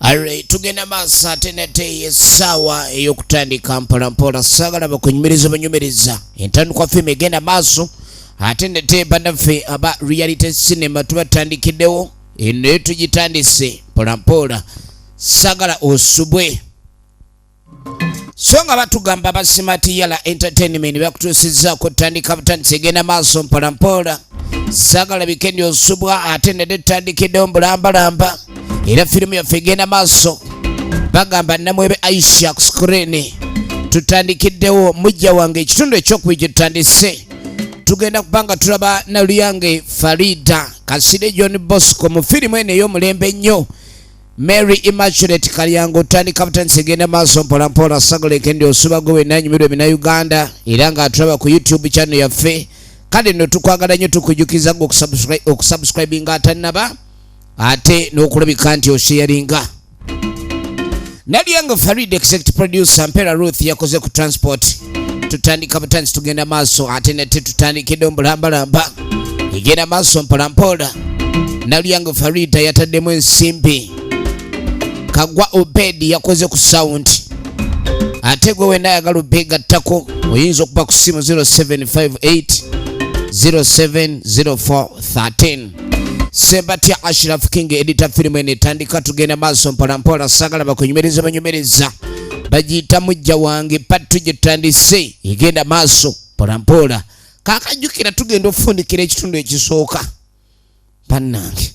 Alright, tugenda maaso ate nate essaawa ey'okutandika mpolampola saagala bakunyumiriza banyumiriza entandikwa firimu egenda maaso ate nate bannaffe aba reality cinema tubatandikiddewo eno tugitandise mpolampola saagala osubwe so nga batugamba ba Smart Yala Entertainment bakutuusizzaako tandika butandisi egenda maaso mpolampola saagala bikendi osubwa ate nate tutandikiddewo mbulambalamba era firimu yaffe egenda maaso bagamba namwebe Aisha ku screen tutandikiddewo Muja Wange ekitundu ekyokubiri gye tutandise tugenda kubanga tulaba Naluyange Farida Kasire John Bosco mu firimu eno ey'omulembe ennyo Mary Immaculate Kalyango tandika butandisi egenda maaso mpolampola sagala ekendi osubago wenanyumirwa ebina Uganda era nga atulaba ku YouTube channel yaffe kale nno tukwagala nnyo tukujukiza okusubscribinga atanaba ate n'okulabika nti osharinga. Naluyange Farida executive producer Mpera Ruth yakoze ku transport tutandika butandisi tugenda maaso ate nate tutandikidde mbulambalamba egenda maaso mpolampola Naluyange Farida yataddemu ensimbi Kagwa Obedi yakoze ku sound ate gwe wena ayagala obegattako oyinza okuba ku simu 0758 070413 Sebatia Ashraf King editor firimu ene tandika tugenda maaso mpolampola saagala bakunyumiriza banyumiriza bagiyita Muja Wange patu gye tutandise egenda maaso mpolampola kakajjukira tugenda okufundikira ekitundu ekisooka bannange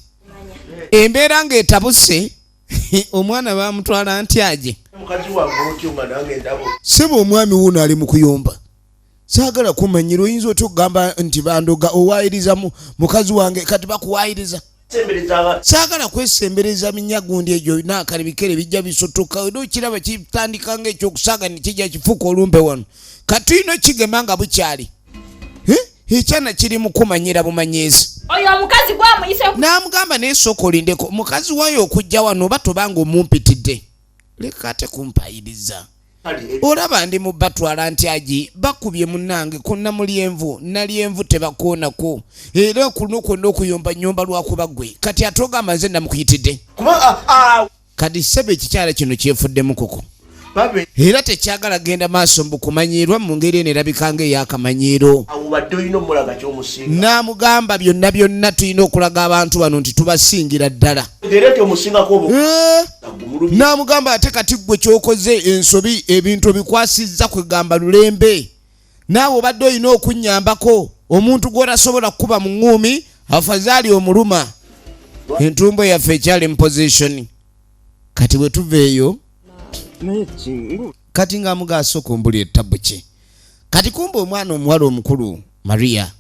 embeera ng'etabuse omwana bamutwala ntyaje sebo omwami wuno ali mu kuyomba saagala kumanyira oyinza otugamba nti bandoga owayiriza mukazi wange kati bakuwayiriza saagala kwesembereza minyagundi egyo nakalibikere bijja bisotoka okiraba kitandika ng'ekyokusaaga nekijja kifuuka olumbe wano kati ino kigema nga bukyali ekyana kiri mu kumanyira bumanyizi oyo omukazi gwamuyise n'amugamba n'esooka olindeko mukazi wayo okujja wano oba tobanga omumpitidde leka ate kumpayiriza olaba ndi mu batwala ntyaji bakubye munnange konna mulyenvu nalyenvu tebakoonako era kuno kwonna okuyomba nnyomba lwakuba gwe kati atogamba nze namukuyitidde kati sebe ekikyala kino kyefuddemu koko era tekyagala genda maaso mbukumanyirwa mu ngeri eno erabika ng'eyakamanyiiro n'amugamba byonna byonna tulina okulaga abantu bano nti tubasingira ddala n'amugamba ate kati gwe kyokoze ensobi ebintu bikwasizza kwegamba lulembe naawe obadde olina okunnyambako omuntu gw'otasobola kukuba mu ŋŋumi afazaali omuluma entumbo yaffe ekyali mu position kati bwe tuva eyo kati ng'amugaasa okumbula ettabu kye kati kumba omwana omuwala omukulu Maria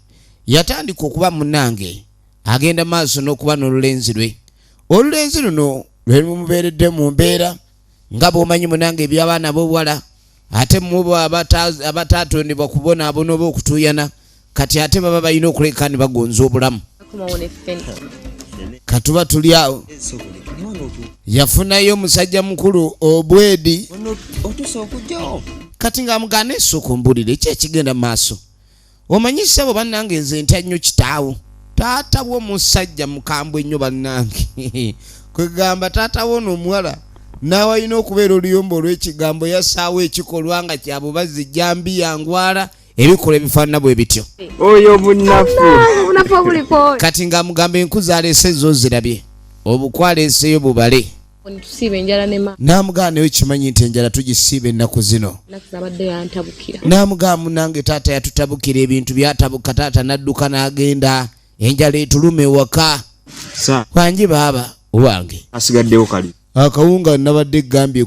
yatandika okuba munnange agenda maaso n'okuba n'olulenzi lwe olulenzi luno lwe lumubeeredde mu mbeera nga bw'omanyi munnange eby'abaana b'obuwala ate mubo abataatondebwa kubonaabona oba okutuuyana kati ate baba balina okuleka ne bagonza obulamu katuba tuli awo yafunayo omusajja mukulu obwedi kati ng'amugana esooka ombulire ekyekigenda maaso omanyisa bo bannange nze ntya nnyo kitaawo taata w'omusajja mukambwe ennyo bannange kwegamba taata w'onomuwala n'awalina okubeera oluyombo olw'ekigambo yassaawo ekikolwa nga kyabubazzi jambi yangwala ebikola ebifaanana bwe bityo oyo bunafu kati ng'amugamba enkuzi aleese zo zirabye obukwaleeseyo bubale n'amugamba nayo kimanyi nti enjala tugisiiba ennaku zino n'amugamba munange taata yatutabukira ebintu byatabuka taata n'adduka n'agenda enjala etuluma ewaka wangi baaba owange asigaddewo kali akawunga nabadde gambye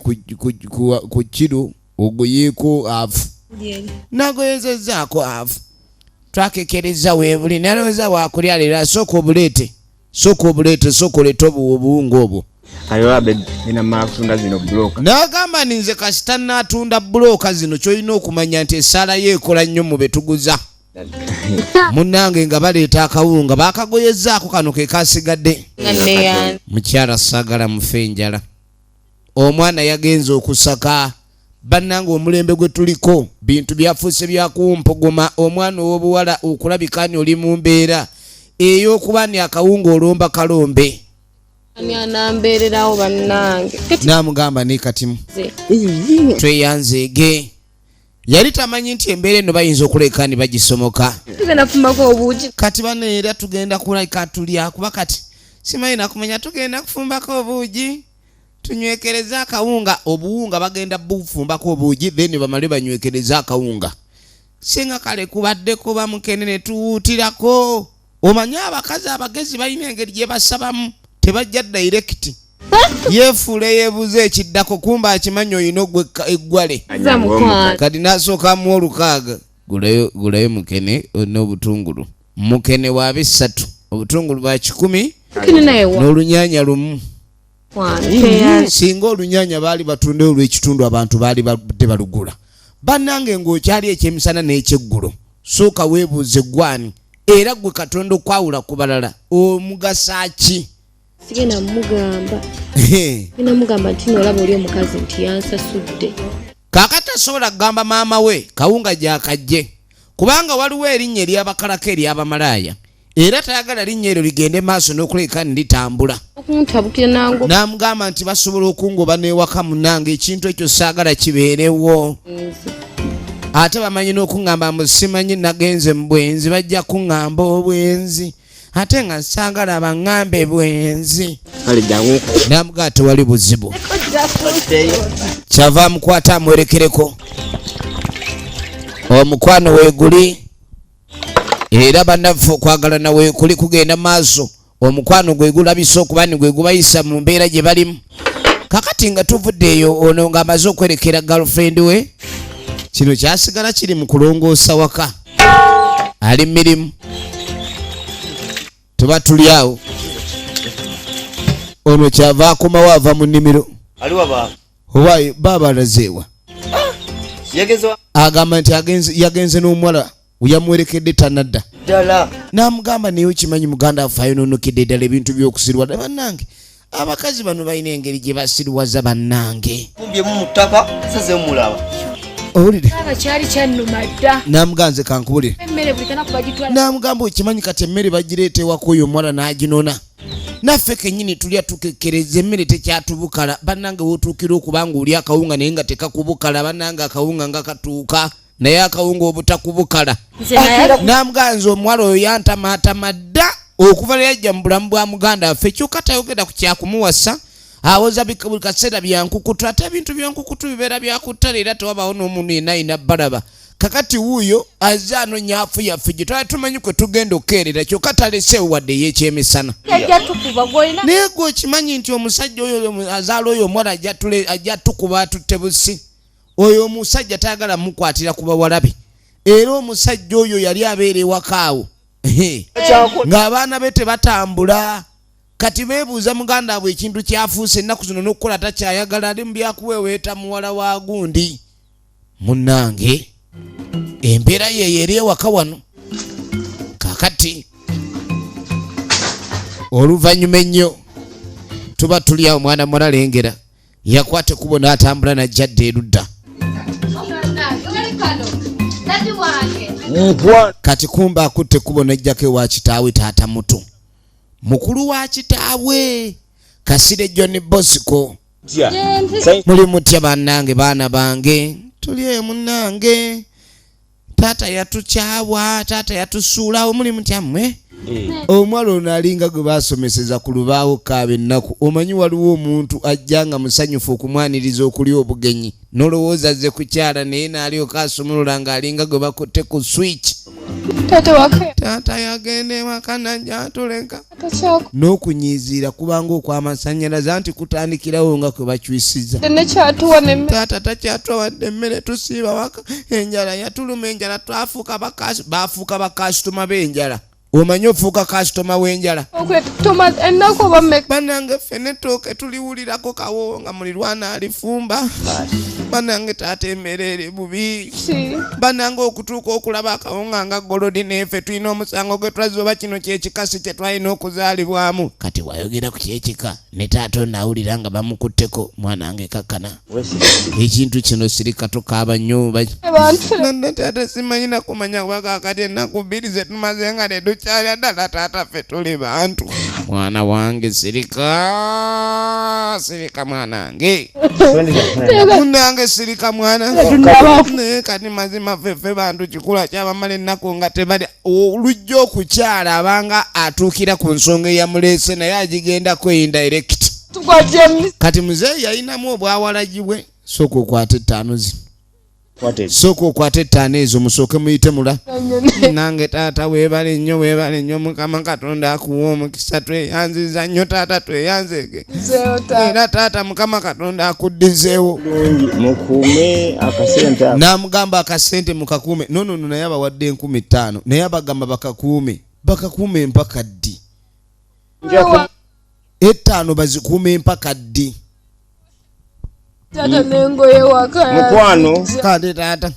ku kiro ogoyeeko afu nagoyezezzaako afu twakekereza weebuli naloweza wakulya leero asooka obuleete sooka oleete obuwunga obwo inamafunda zino buloka n'agamba ninze kasita naatunda bulooka zino kyolina okumanya nti essaala ye ekola nnyo mu betuguza munnange nga baleeta akawunga baakagoyezzaako kano ke kasigadde mukyala saagala mufe enjala omwana yagenze okusaka bannange omulembe gwe tuliko bintu byafuuse byakumpogoma omwana ow'obuwala okulabika ni oli mu mbeera ey'okuba ni akawunga olomba kalombe Ani anambeererawo bannange. N'amugamba ne katimu tweyanzeege. Yali tamanyi nti embeera eno bayinza okuleka ne bagisomoka. Tugenda kufumbako obuugi. Kati bano era tugenda kulaka tulya kuba kati simanyi nakumanya tugenda kufumbako obuugi. Tunywekereza akawunga obuwunga bagenda bufumbako obuugi then bamale banywekereza akawunga. Singa kale kubadde kuba mukenene tuwuutirako. Omanya abakazi abagezi balina engeri gye basabamu tebajja direct. Yefuule yeebuze ekiddako kumba akimanyi oyina eggwale. Kati n'asooka mu olukaaga. Gulayo mukene n'obutungulu. Mukene wa 3, obutungulu bwa 10 n'olunyanya lumu. Singa olunyanya baali batunda olw'ekitundu abantu baali badde balugula. Bannange ng'okyali ekyemisana n'ekyeggulo. Sooka weebuuze gwani. Era gwe Katonda okwawula ku balala omugasa ki? Sigenda mugamba. Sigenda mugamba nti n'olaba oli omukazi nti yansasudde. Kaakati asobola kugamba maama we kawunga gyakajje. Kubanga waliwo erinnya ery'abakalako ery'abamalaaya. Era tayagala linnya eryo ligende maaso n'okuleka litambula. Okuntabukira nangu. N'amugamba nti basobola okungoba n'ewaka munnange ekintu ekyo saagala kibeerewo. Ate bamanyi n'okungamba mbu simanyi nagenze mu bwenzi bajja kuŋŋamba obwenzi. Ate nga saagala baŋŋambe bwenzi. N'amugamba tewali buzibu. Kyava amukwata amwerekereko. Omukwano weeguli. Era bannaffe okwagala nawe kuli kugenda maaso. Omukwano gwe gulabisa okuba ni gwe gubayisa mu mbeera gye balimu. Kakati nga tuvudde eyo ono ng'amaze okwerekera girlfriend we. Kino kyasigala kiri mu kulongoosa waka. Ali mirimu. Tuba tuli awo. Ono kyava akomawo ava mu nnimiro. Aliwa baba. Owaye baba alazeewa. Yagezwa. Agamba nti yagenze n'omuwala yamwerekedde tanadda. Ddala. N'amugamba naye okimanyi muganda waffe ayonoonookedde ddala ebintu by'okusirwa. Bannange abakazi bano balina engeri gye basirwaza bannange. Fumbye mu ttaka saze mulaba. Owulire? Kyali kyannuma dda. N'amuganze kankubulire. Emmere buli kanaku bagitwala. N'amugamba okimanyi kati emmere bagireeta ewaka oyo omuwala n'aginona. Naffe kennyini tulya tukekkereza emmere tekyatubukala. Bannange wootuukira okubanga oli akawunga naye nga tekakubukala. Bannange akawunga nga katuuka naye akawunga obutakubukala. N'amuganze omuwala oyo yantamaatama dda okuva leyajja mu bulamu bwa muganda waffe. Kyokka tayogera ku kyakumuwasa. Awoza buli kaseera byankukutu. Ate ebintu byankukutu bibeera byakuttala era tewabaawo n'omuntu yenna ayina balaba. Kakati wuuyo azze anoonya afu yaffe gye twali tumanyi kwe tugenda okukeerera kyokka taleseewo wadde ey'ekyemisana. Naye gwe okimanyi nti omusajja oyo azaala oyo omuwala ajja tukuba atutte busi. Oyo omusajja tayagala mukwatira ku bawalabe. Era omusajja oyo yali abeera ewaka awo. Ng'abaana be tebatambula. Kati beebuuza muganda waabwe ekintu kyafuuse ennaku zino n'okukola takyayagala ali mu byakuweweeta muwala wa gundi. Munnange embeera yeeyo eri ewaka wano. Kaakati oluvannyuma ennyo tuba tuli awo mwana mulalengera yakwata ekkubo n'atambula n'ajjadda erudda. Kati kumba akutte ekkubo n'ajjako ewa kitaawe taata muto. Mukulu wa kitaawe Kasire John Bosco. Muli mutya bannange baana bange. Tuli munnange. Taata yatukyawa, taata yatusuulawo muli mutya mmwe. Omwala ono alinga gwe baasomeseza ku lubaawo kaaba ennaku. Omanyi waliwo omuntu ajja nga musanyufu okumwaniriza okulya obugenyi. Nolowooza azze kukyala naye n'alyoka asumulula ng'alinga gwe bakutte ku switch. Taata yagenda ewaka najja atuleka. N'okunyiiziira kubanga okw'amasannyalaze anti kutandikirawo nga kwe bakyusiza. Taata takyatuwa wadde emmere tusiiba waka. Enjala yatuluma enjala baafuuka bakasitoma b'enjala. Omanyi ofuuka kasitoma w'enjala. Bannange ffe n'ettooke tuliwulirako kawo nga mulirwana alifumba. Bannange taata emmere eri bubi. Bannange okutuuka okulaba akawunga nga golodi n'effe tulina omusango gwe tulaze oba kino kyekikasi kye twalina okuzaalibwamu. Kati wayogera ku kyekika ne taata ono awulira nga bamukutteko mwanange kakkana. Ekintu kino sirikato kaaba nnyo. Nanne taata simanyi nakumanya kuba kaakati ennaku bbiri ze tumaze nga ne tukyalya ddala taata ffe tuli bantu. Mwana wange sirika mwanange. Munange sirika mwana. Ne kati mazima fefe bantu kikula kyabamale nnako nga tebali olujja okukyala abanga atuukira ku nsonga ya mulese naye agigenda indirect. Kati muzeeyi yalinamu obwawalagi bwe sooka okwata 5 zino. Sooka okwata 5 ezo musooke muyite mula. Nange taata weebale nnyo Mukama Katonda akuwa omukisa tweyanziza nnyo taata tweyanzege. Era taata Mukama Katonda akuddizeewo. Mukuume akasente. N'amugamba akasente mukakuume. Nono naye abawadde 15,000 naye abagamba bakakuume mpaka ddi. 5 bazikuume mpaka ddi. Tata nengoye waka mukwano kati taata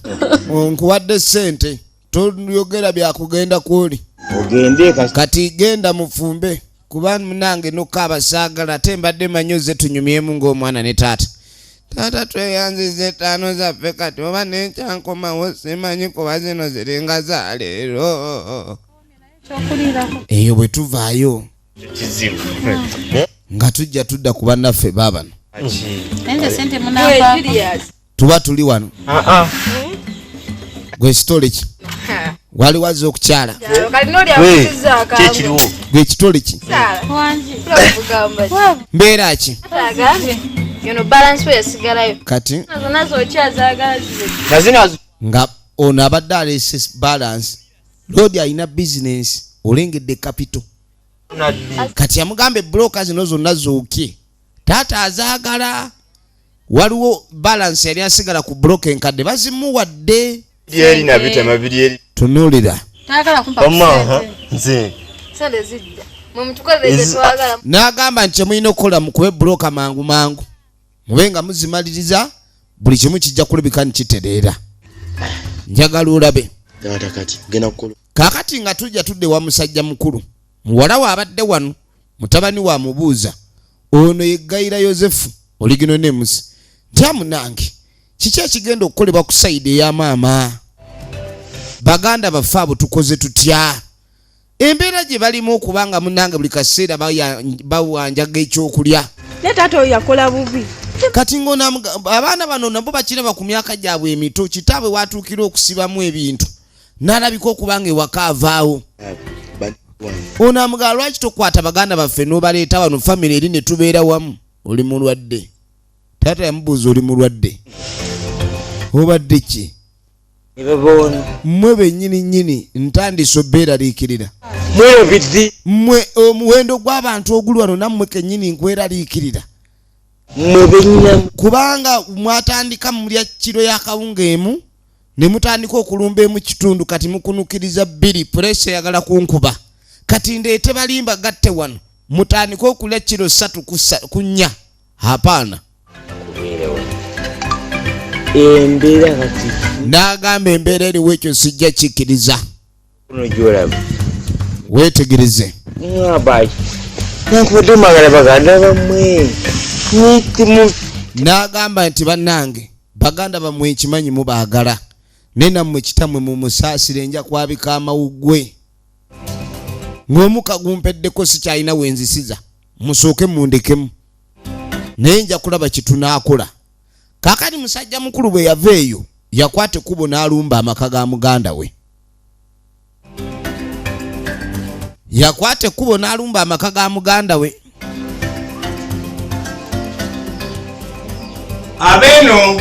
nkuwadde sente toyogera byakugenda kwoli ogende kati genda mufumbe kuba munange nokaaba saagala ate mbadde manyoze tunyumyemu ng'omwana ne taata tweyanzize 5 zaffe kati oba nenkyankomawo simanyi kuba zino ziringa za leero eyo bwe tuvaayo nga tujja tudda ku bannaffe baabano tuba tuli wano gwe kitole ki wali wazze okukyala gwe kitole ki mbeera ki kati nga ono abadde aleese balance lodi alina bizinensi olengedde capital kati yamugamba ebulooka zino zonna zookye taata azaagala waliwo balance yali asigala ku bloke enkadde bazimuwadde yeri nabita mabiri tunuulira n'agamba nti kyemulina okukola mukube buloka mangu mube nga muzimaliriza buli kimu kijja kulabika nikitereera njagala olabe kaakati nga tujja tudde wa musajja mukulu muwala we abadde wano mutabani wa mubuuza ono yeggayira Yozefu oligino nemusi ntamunange kiki ekigenda okukolebwa ku sayidi ey'amaama baganda baffe abo tukoze tutya embeera gye balimu okubanga munange buli kaseera bawanjaga ekyokulya ne taata oyo yakola bubi kati abaana bano nabo bakiraba ku myaka gyabwe emito kitaabwe watuukira okusibamu ebintu n'alabika okubanga ewaka avaawo ono amugala lwaki tokwata baganda baffe n'obaleeta wano famire eri ne tubeera wamu oli mulwadde taata yamubuuza oli mulwadde obadde ki mmwe bennyini ntandise obbeeraliikirira mmwe omuwendo gw'abantu oguli wano nammwe kennyini nkweraliikirira kubanga mwatandika mulya kiro y'akawunga emu ne mutandika okulumba emu kitundu kati mukunukiriza 2 pureesa eyagala kunkuba kati ndeete balimba gatte wano mutandika okulya kiro 3 ku 4 hapana embeera kati n'agamba embeera eriwo ekyo sijja kikkiriza weetegereze nankubadde mwagala baganda bammwe n'agamba nti bannange baganda bammwe ekimanyi mubaagala ne nammwe kitammwe mumusaasire nja kwabika amawuggwe ng'omuka gumpeddeko sikyalina wenzisiza musooke mundekemu naye nja kulaba kitunaakola kaakati musajja mukulu bwe yava eyo yakwata ekkubo n'alumba amaka ga muganda we abeeno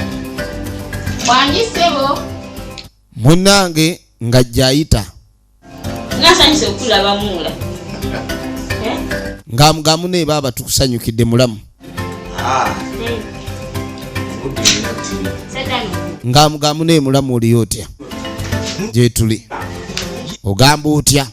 Wanjisebo munnange ng'ajja ayita nasanyise okulaba mula ng'amugamu ne baaba tukusanyukidde mulamu ng'amugamu ne mulamu oli otya gye tuli ogamba otya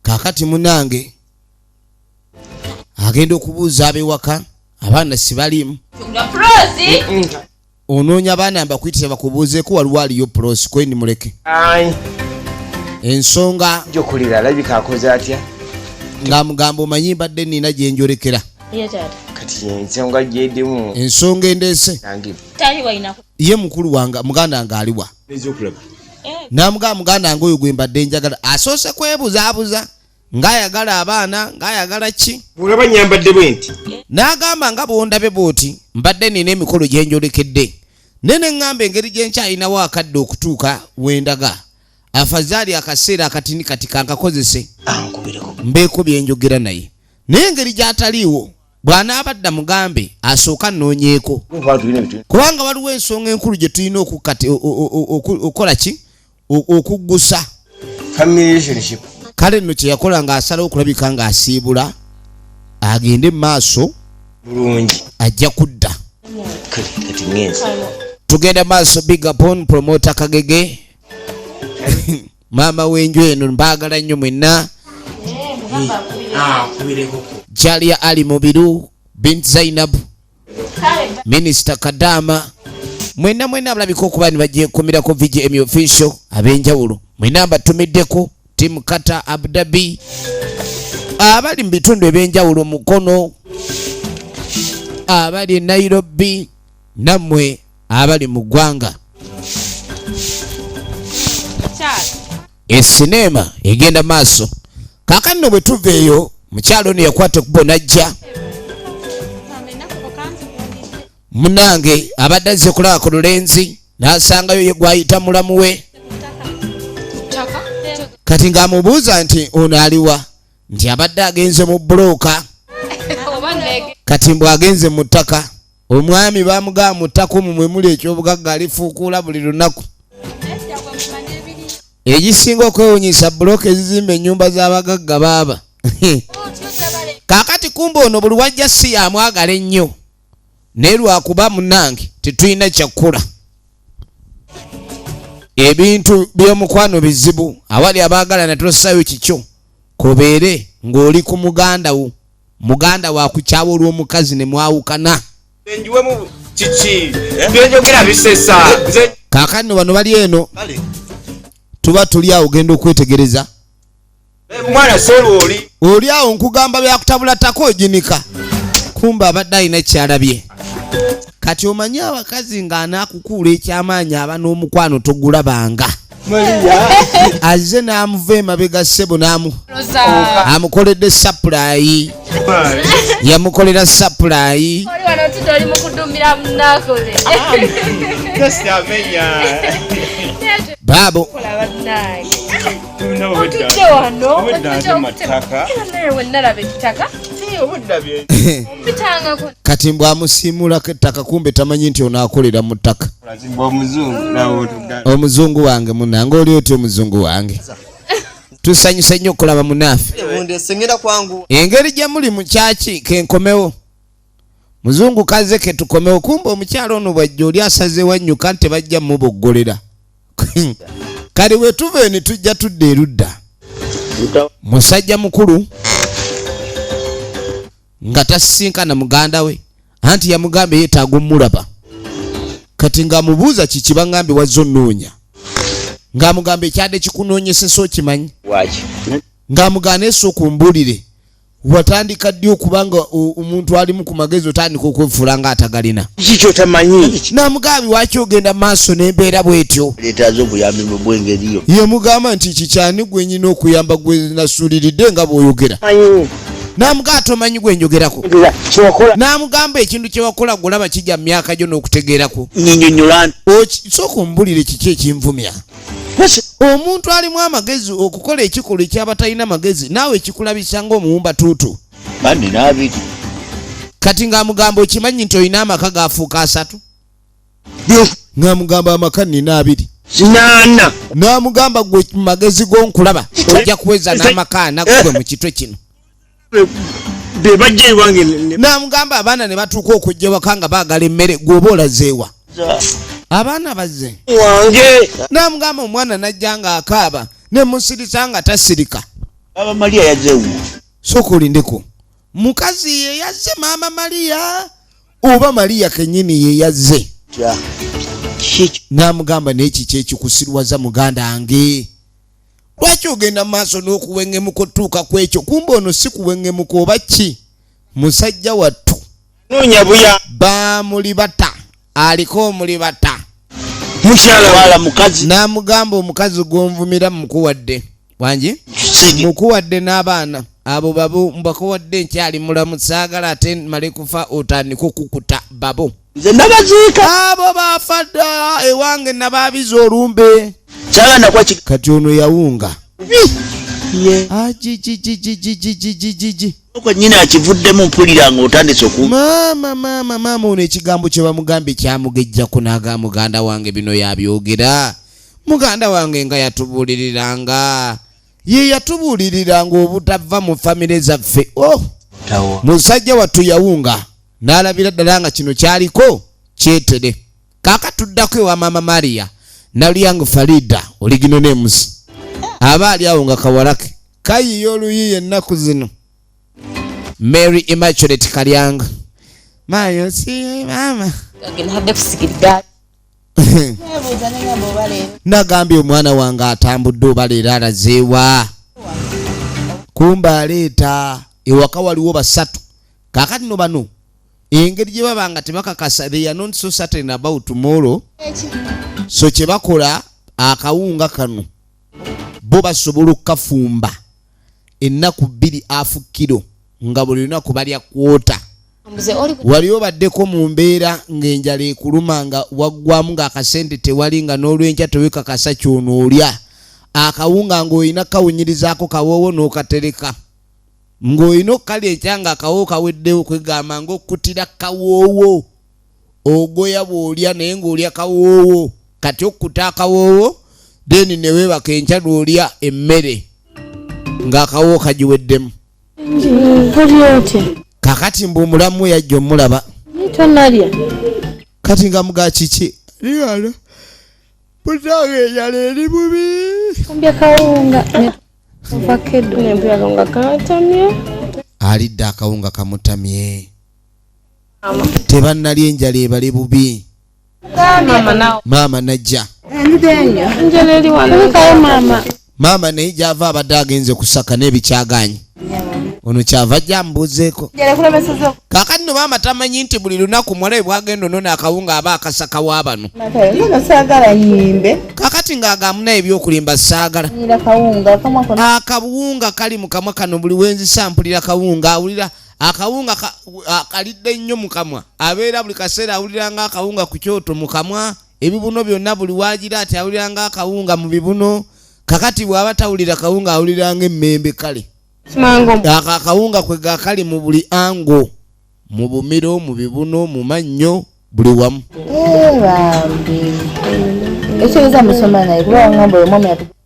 kaakati munnange agenda okubuuza ab'ewaka abaana sibalimu onoonya abaana mbakuyitira bakubuuzeeko waliwo aliyo pulosi kweni muleke ensonga jokulira alabika akoze atya ng'amugamba omanyi mbadde nina gye njolekera kati ensonga gyedimu ensonga endeese tali walina ye mukulu wanga muganda wange aliwa namugamba muganda wange oyo gwe mbadde njagala asoose kwebuzaabuza ng'ayagala abaana ng'ayagala ki olaba nyambadde bwe nti n'agamba nga bwondabe bw'oti mbadde nina emikolo gye njolekedde nene ŋŋamba engeri gye nkyalinawo akadde okutuuka wendaga afazaali akaseera akatini kati kankakozese mbeeko bye njogera naye naye engeri gy'ataliiwo bw'anaabadda mugambe asooka nnoonyeeko kubanga waliwo ensonga enkulu gye tulina okukola ki okuggusa kale nno kye yakola ng'asalawo okulabika ng'asiibula agende mu maaso bulungi ajja kudda kati ngenzi tugenda maaso big upon promoter Kagege maama w'enju eno mbaagala nnyo mwenna Jalia Ali Mubiru Bint Zainab Minister Kadama mwenna abalabika okuba ne bagyekomerako VGM official ab'enjawulo mwenna mbatumiddeko Tim Kata Abu Dhabi abali mu bitundu eby'enjawulo Mukono abali Nairobi nammwe abali mu ggwanga esinema egenda maaso kaakano nno bwe tuveeyo mukyalo ono yakwata okubo najja munange abadde azze kulaba ku lulenzi n'asangayo ye gwayita mulamu we kati ng'amubuuza nti ono aliwa nti abadde agenze mu bulooka kati mbw agenze mu ttaka omwami bamugamba mu ttaka omwo mwe muli ekyobugagga alifuukuula buli lunaku egisinga okwewunyisa bulooka ezizimba ennyumba z'abagagga baaba kaakati kumba ono buli wajja si yamwagala ennyo naye lwakuba munange tetulina kyakkola ebintu by'omukwano bizibu awali abaagalana tossayo kikyo kobeere ng'oli ku muganda wa kukyawa olw'omukazi ne mwawukana enjuwemu kiki byenjogera bisesa kaakati no bano bali eno tuba tuli awo genda okwetegereza mwana solo oli awo nkugamba byakutabula tako oginika kumba abadde alina kyalabye kati omanyi abakazi ng'anaakukuula ekyamaanyi aba n'omukwano togulabanga azze n'amuva emabega ssebo amukoledde sapulayi yamukolera sapulayi baabo kati mbw amusiimulako ettaka kumbe tamanyi nti onaakolera mu ttaka omuzungu wange munange oli oti omuzungu wange tusanyusa nnyo okulaba munaffe engeri gye muli mu kyaki kenkomewo muzungu kaze ke tukomewo kumbe omukyalo ono bwajja oli asaze wannyuka nti bajja muboggolera kale we tuve ne tujja tudda erudda musajja mukulu nga tasisinkana muganda we anti yamugamba yeetaaga omulaba kati ng'amubuuza kiki baŋŋambe wazze onnoonya ng'amugamba ekyadde kikunoonyesesa okimanyi ng'amugamba esse okumbuulire watandika ddi okubanga omuntu alimu ku magezi otandika okwefuula ng'atagalina kikyo tamanyi n'amugamba lwaki ogenda maaso n'embeera bw'etyo leetaaza obuyambi mu bwengeriyo yamugamba nti kikyani gwe nyina okuyamba gwe nasuuliridde nga bw'oyogera n'amugamba tomanyi gwe njogerako n'amugamba ekintu kye wakola gulaba kijja mu myaka gyo n'okutegeerako nyinyonnyola sooka ombulire kiki ekinvumya omuntu alimu amagezi okukola ekikolwa ekyabatalina magezi naawe ekikulabisa ng'omuwumba tuutu bandi n'abiri kati ng'amugamba okimanyi nti olina amaka gaafuuka 3 ng'amugamba amaka nnina 2 sinana n'amugamba gwe mu magezi g'onkulaba ojja kuweza n'amaka 4 gwe mu kitwe kino bebajja ewange n'amugamba abaana ne batuuka okujja ewaka nga baagala emmere gweoba olazeewa abaana bazze wange n'amugamba omwana najja nga akaaba ne musirisa nga tasirika baba Maria yazzeewo sooka olindeko mukazi ye yazze maama Maria oba Maria kennyini ye yazze n'amugamba n'ekiki ekikusirwaza muganda wange lwaki ogenda maaso n'okuwengemuka otuuka ku ekyo kumbe ono si kuwengemuka oba ki musajja wattu Nonya buya. Bamulibata aliko omulibata Mukyala wala mukazi. n'amugamba omukazi gw'onvumira mukuwadde wangi mukuwadde n'abaana abo babo mbakuwadde nkyali mulamu saagala ate male kufa otandika okukuta babo Nze nabaziika. abo baafadda ewange nabaabiza olumbe Kyaganda kwa kati ono yawunga ye. ajijijijijijijiji Ko nyina akivuddemu mpulira ng'otandise oku. maama ono ekigambo kye bamugambye kyamugejjako n'aga muganda wange bino yabyogera muganda wange nga yatubuuliriranga ye yatubuuliriranga obutava mu famire zaffe Tawo. musajja wattu yawunga n'alabira ddala nga kino kyaliko kyetere kaakatuddako ewa maama Maria nalyangu Farida oligino nemusi aba ali awo nga kawalake kayiye oluyiye ennaku zino Mary Immaculate Kalyanga mayo si mama Agenda kusigirira. nagambye omwana wange atambudde obaleera alazeewa kumba aleeta ewaka waliwo basatu kaakati no bano engeri gye baba nga tebakakasa they are not so certain about tomorrow so kye bakola akawunga kano bo basobola okukafumba ennaku 2 half kilo nga buli lunaku balya kwota wali obaddeko mu mbeera ng'enjala ekuluma nga waggwamu ng'akasente tewali nga n'olwenkya tewekakasa kyonoolya akawunga ng'olina kawunyirizaako kawoowo n'okatereka ng'olina okukalya ekya nga akawoowo kaweddewo kwegamba ng'okkutira kawoowo ogoya bw'olya naye ng'olya kawoowo kati okkuta akawoowo then ne weebaka enkya n'olya emmere ng'akawoowo kagiweddemu kakati mbu omulamu yajja omulaba tonalya kati nga muga kiki liwano putange enjala eri bubi kambya kawunga vakedo nempya kawunga katamye alidde akawunga kamutamye tebannalya enjala ebale bubi maama najja enjala eri wano kayo maama naye gyava abadde agenze kusaka n'ebikyaganye ono kyava jambuzeeko kakati no maama tamanyi nti buli lunaku mwalabe bwagenda onona akawunga aba akasaka wa bano kakati ng'agamunayo ebyokulimba saagala akawunga kali mu kamwa kano buli wenzisa mpulira kawunga awulira akawunga kalidde nnyo mu kamwa abeera buli kaseera awulira nga akawunga ku kyoto mu kamwa ebibuno byonna buli wagira ati awulira nga akawunga mu bibuno kakati bw'aba tawulira kawunga awulira nga emmembe kale akawunga kwe gakali mu buli ango mu bumiro mu bibuno mu mannyo buli wamu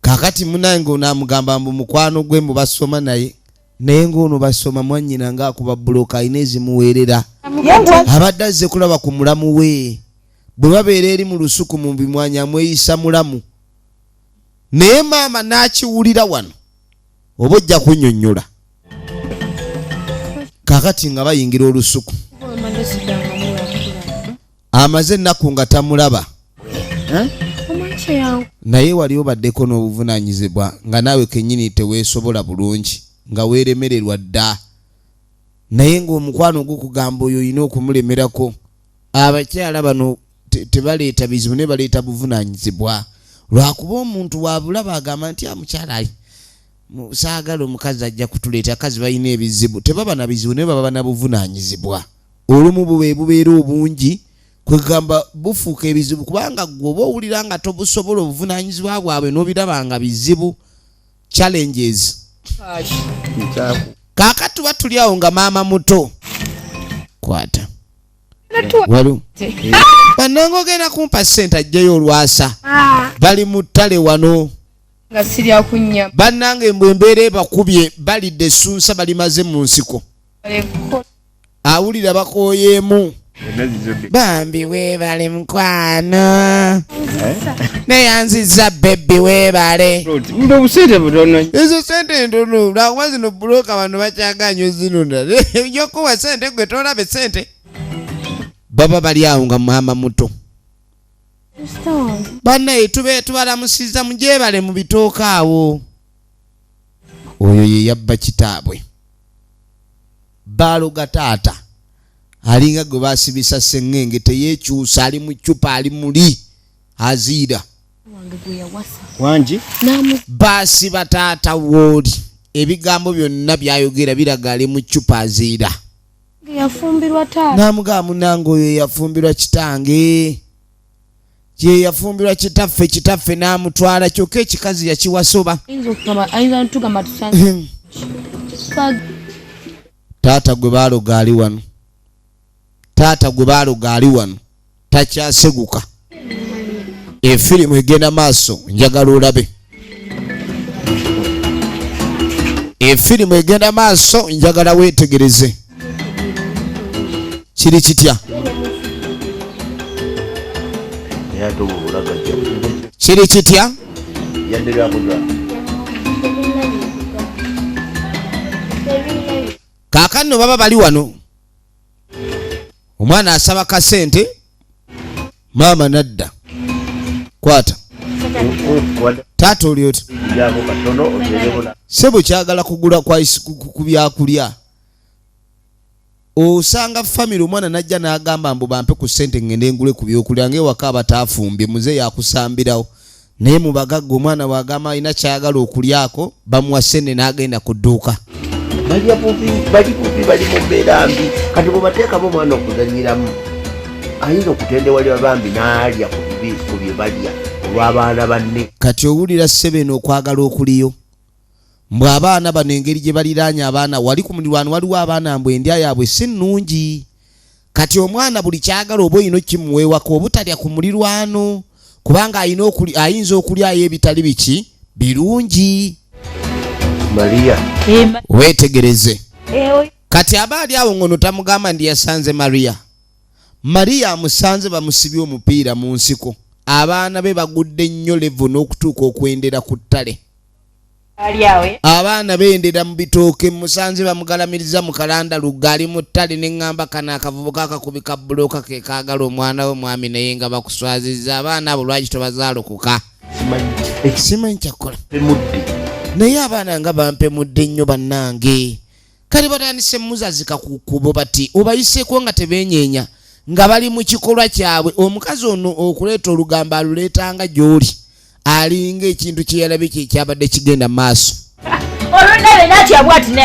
kakati munange ono amugamba mbu mukwano gwe mbu basoma naye naye ng'ono basoma mwannyina ng'akuba buloka alina ezimuweerera abadde azze kulaba ku mulamu we bwe babeera eri mu lusuku mu bimwanya amweyisa mulamu naye maama n'akiwulira wano oba ojja kunnyonnyola kakati nga bayingira olusuku amaze ennaku nga tamulaba naye wali obaddeko n'obuvunaanyizibwa nga naawe kennyini teweesobola bulungi nga weeremererwa dda naye ng'omukwano gukugamba oyo olina okumulemerako abakyala bano tebaleeta bizibu ne baleeta buvunaanyizibwa lwakuba omuntu wabulaba agamba nti amukyala ali saagala omukazi ajja kutuleeta akazi balina ebizibu tebaba na bizibu naye baba na buvunaanyizibwa olumu bubeera obungi kwegamba bufuuka ebizibu kubanga gwe oba owulira nga tobusobola obuvunaanyizibwa bwabwe n'obiraba nga bizibu challenges kaakati tuba tuli awo nga maama muto kwata walu bannange ogenda kumpa ssente ajjayo olwasa bali mu ttale wano nga sirya kunya bannange mbwe embeera ebakubye balidde essunsa balimaze mu nsiko awulira bakooyeemu bambi weebale mukwano neyanziza bebbi weebale ezo sente ntono lwakuba zino buloka bano bakyaganya ozinona yokuwa sente gwe tolabe sente baba bali awo nga maama muto bannaye tubalamusiza mugyebale mu bitooka awo oyo ye yabba kitaabwe baaloga taata alinga gwe basibisa sengenge teyekyusa ali mu ccupa ali muli aziira Wange basiba taata wooli ebigambo byonna byayogera biraga ali mu ccupa aziira yafumbirwa taata namugamba munange oyo yafumbirwa kitange ye yafumbirwa kitaffe n'amutwala kyokka ekikazi yakiwasoba ayinza ntugamba tusange taata gwe baaloga ali wano takyaseguka efirimu egenda maaso njagala olabe efirimu egenda maaso njagala weetegereze kiri kitya kiri kitya kaakano baba bali wano omwana asaba kasente maama nadda kwata taata oli oti sebo kyagala kugula ku byakulya osanga famire omwana najja n'agamba mbu bampe ku ssente ngende ngule ku byokulya ng'ewaka abataafumbye muze yakusambirawo naye mu bagagga omwana bw'agamba alina kyayagala okulyako bamuwa ssente n'agenda ku dduuka bali mu mbeera mbi kati bwebateekamu omwana okuzanyiramu ayinza okutendewalira bambi n'alya ku bye balya olw'abaana banne kati owulira ssebeno okwagala okuliyo mbwe abaana bano engeri gye baliraanye abaana wali ku mulirwano waliwo abaana mbwe endya yaabwe si nnungi kati omwana buli kyagala oba oyina okimuweewako obutalya ku mulirwano kubanga ayinza okulyayo ebitali biki birungi Maria weetegereze kati abaali awo ngono tamugamba ndi yasanze Maria amusanze bamusibye omupiira mu nsiko abaana be bagudde nnyo levo n'okutuuka okwendera ku ttale abaana bendera mu bitooke musanze bamugalamiriza mu kalanda lugali mu ttale neŋŋamba kana akavubuka akakubika bulooka ke kaagala omwana we mwami naye nga bakuswazizza abaana abo lwaki tobazaalokoka simanyi kyakola naye abaana nga bampemudde nnyo bannange kale batandise muzazika ku kkubo bati obayiseeko nga tebeenyeenya nga bali mu kikolwa kyabwe omukazi ono okuleeta olugambo aluleetanga gy'oli alinga ekintu kyeyalabye kyekyabadde kigenda maaso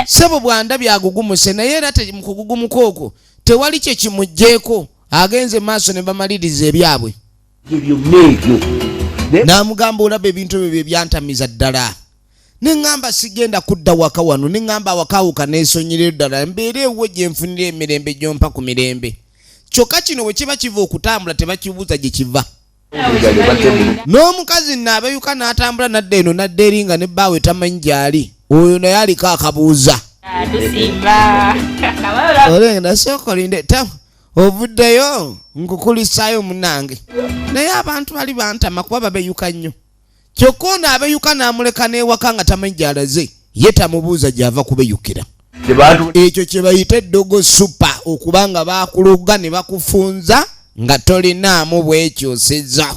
sebo bwanda byagugumuse naye era mu kugugumuka okwo tewali kye kimugjeeko agenze maaso ne bamaliriza ebyabwe n'amugamba olaba ebintu ebyo bye byantamiza ddala neŋŋamba sigenda kudda waka wano neŋŋamba awakawuka neesonyera ddala mbeera ewwo gye nfunira emirembe gyompa ku mirembe kyokka kino bwe kiba kiva okutambula tebakibuuza gye kiva n'omukazi naabeeyuka n'atambula nadda eno nadda eringa ne bbaawe tamanyi gy'ali oyo naye aliko akabuuza olengenda sooka olinde ovuddeyo nkukulisaayo munange naye abantu bali bantama kuba babeeyuka nnyo kyokka ono abeeyuka n'amuleka n'ewaka nga tamanyi gy'alaze ye tamubuuza gy'ava kubeeyukira ekyo kye bayita eddogo supa okubanga baakuluga ne bakufunza nga tolinaamu bwekyoseza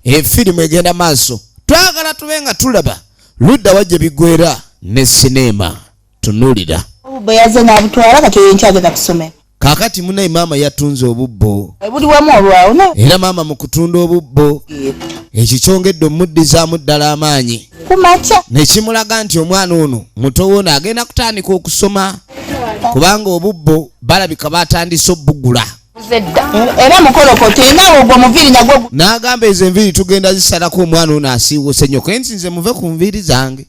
efirimu egenda maaso twagala tube nga tulaba ludda wajja bigwera ne sineema tunulira bwe yaze n'abutwala kati yenkyagenda kusomera kaakati munaye maama yatunze obubbo buli wamu olwawo era maama mu kutunda obubbo ekyo kyongedde omuddizaamu ddala amaanyi kumakya ne kimulaga nti omwana ono muto wono agenda kutandika okusoma kubanga obubbo balabika batandise obbugula era mukolokoto inawo ogwo muviiri nagwo n'agamba ezo enviiri tugenda zisalako omwana ono asiiwuse nnyo kwe nsinze muve ku nviiri zange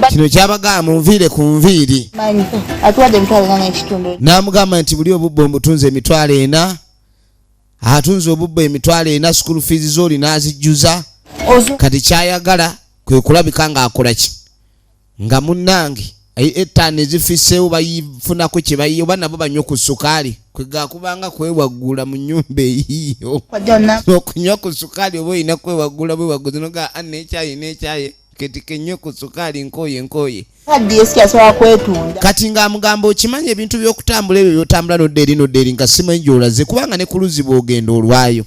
kino kyabagamba munviire ku nviiri atuwadde emitwalo ena n'ekitundu n'amugamba nti buli obubbo mbutunze emitwalo ena atunze obubbo emitwalo ena school fees z'oli n'azijjuza kati kyayagala kwe kulabika ng'akola ki nga munnange ettaano ezifiseewo bayifunako kye bayiye oba nabo banywa ku sukaali kwe gakubanga kwewaggula mu nnyumba eyiyo okunywa ku sukaali oba olina kwewaggula bwewaguzi noga n'ekyayi keti kenywe ku sukaali nkooye kati ng'amugamba okimanyi ebintu by'okutambula ebyo by'otambula nodda eri nga simanyi gy'olaze kubanga ne ku luzzi bw'ogenda olwayo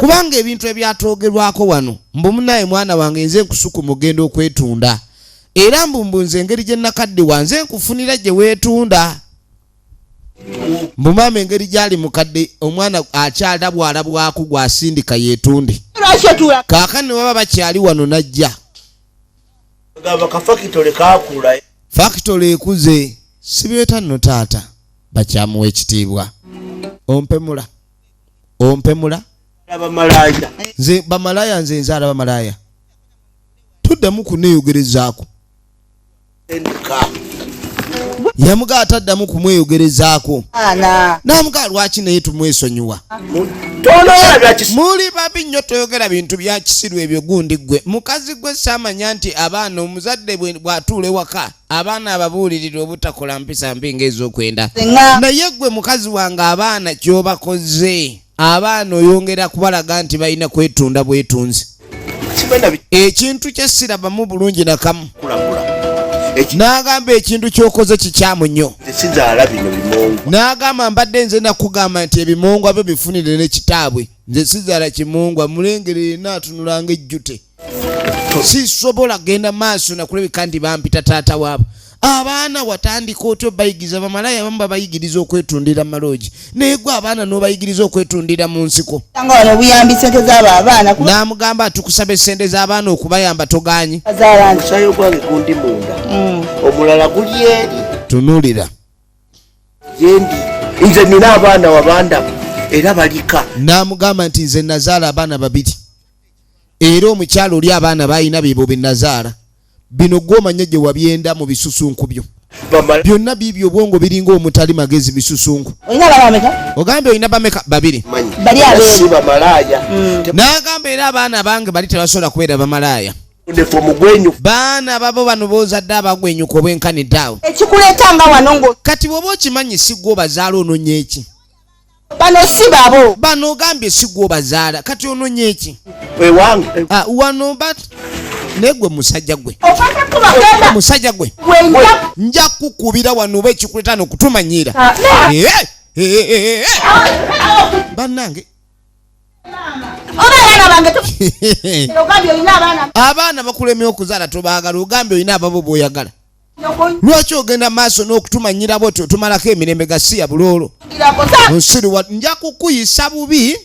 kubanga ebintu ebyatoogerwako wano mbu munaye mwana wange nze nkusuku mugenda okwetunda era mbumbu nze engeri gye nakadde wanze nkufunira gye weetunda Mbumama engeri gyali mukadde omwana akyalabwalabwako gwasindika yeetunde. Kaakano baba bakyali wano najja. Gamba ka factory kaakula. Factory ekuze sibeeta nno taata bakyamuwa ekitiibwa. Ompemula Abamalaya. nze bamalaya nze nzaala bamalaya. Tuddamu kuneeyogerezaako. Yamuga ataddamu kumweyogerezaako. Namuga lwaki naye tumwesonyiwa. Muli babi nnyo toyogera bintu bya kisiru ebyo gundi gwe. Mukazi gwe samanya nti abaana omuzadde bw'atuula ewaka abaana ababuulirira obutakola mpisa mbi ng'ez'okwenda. Naye gwe mukazi wange abaana ky'obakoze abaana oyongera kubalaga nti balina kwetunda bwetunzi. Ekintu kye sirabamu bulungi nakamu. N'agamba ekintu ky'okoze kikyamu nnyo. N'agamba mbadde nze nakugamba nti ebimongwa byo bifunire ne kitaabwe. Nze sizaala kimongwa mulengerere naatunulanga ejjute. Sisobola genda maaso nakulabika nti bampita taata waabo. Abaana watandika otyo bayigiza bamalaya abamu babayigiriza okwetundira maloogi. Naye gwe abaana n'obayigiriza okwetundira mu nsiko. N'amugamba tukusaba sente z'abaana okubayamba togaanyi. Omusaayi ogwange gundi munda. Omulala guli eri. Tunuulira. Yendi. Nze nina abaana wabanda era balika. N'amugamba nti nze nazaala abaana babiri. Era omukyalo oli abaana balina bibo be nazaala. Bino gw'omanya gye wabyenda mu bisusunku byo. Byonna biibyo obwongo biringa omutali magezi bisusunku. Ogambye olina bameka? Babiri. Si bamalaya. N'agamba era abaana bange bali tebasobola kubeera bamalaaya. Baana babo bano boozadde abagwenyuka obwenkanidde awo. Ekikuleeta nga wano ngo kati bw'oba okimanyi si gwe obazaala onoonya eki? bano si babo. Bano ogambye si gwe obazaala kati onoonya eki? Wewange. Wano bat negwe musajja gwe. Musajja gwe. Nja kukubira wano oba ekikuleeta n'okutumanyiira. Bannange. Abaana bakulemye okuzaala tobaagala ogambye olina ababo b'oyagala. Lwaki ogenda maaso n'okutumanyira bw'otyo otumalako emirembe gasiya buloolo? Nja kukuyisa bubi.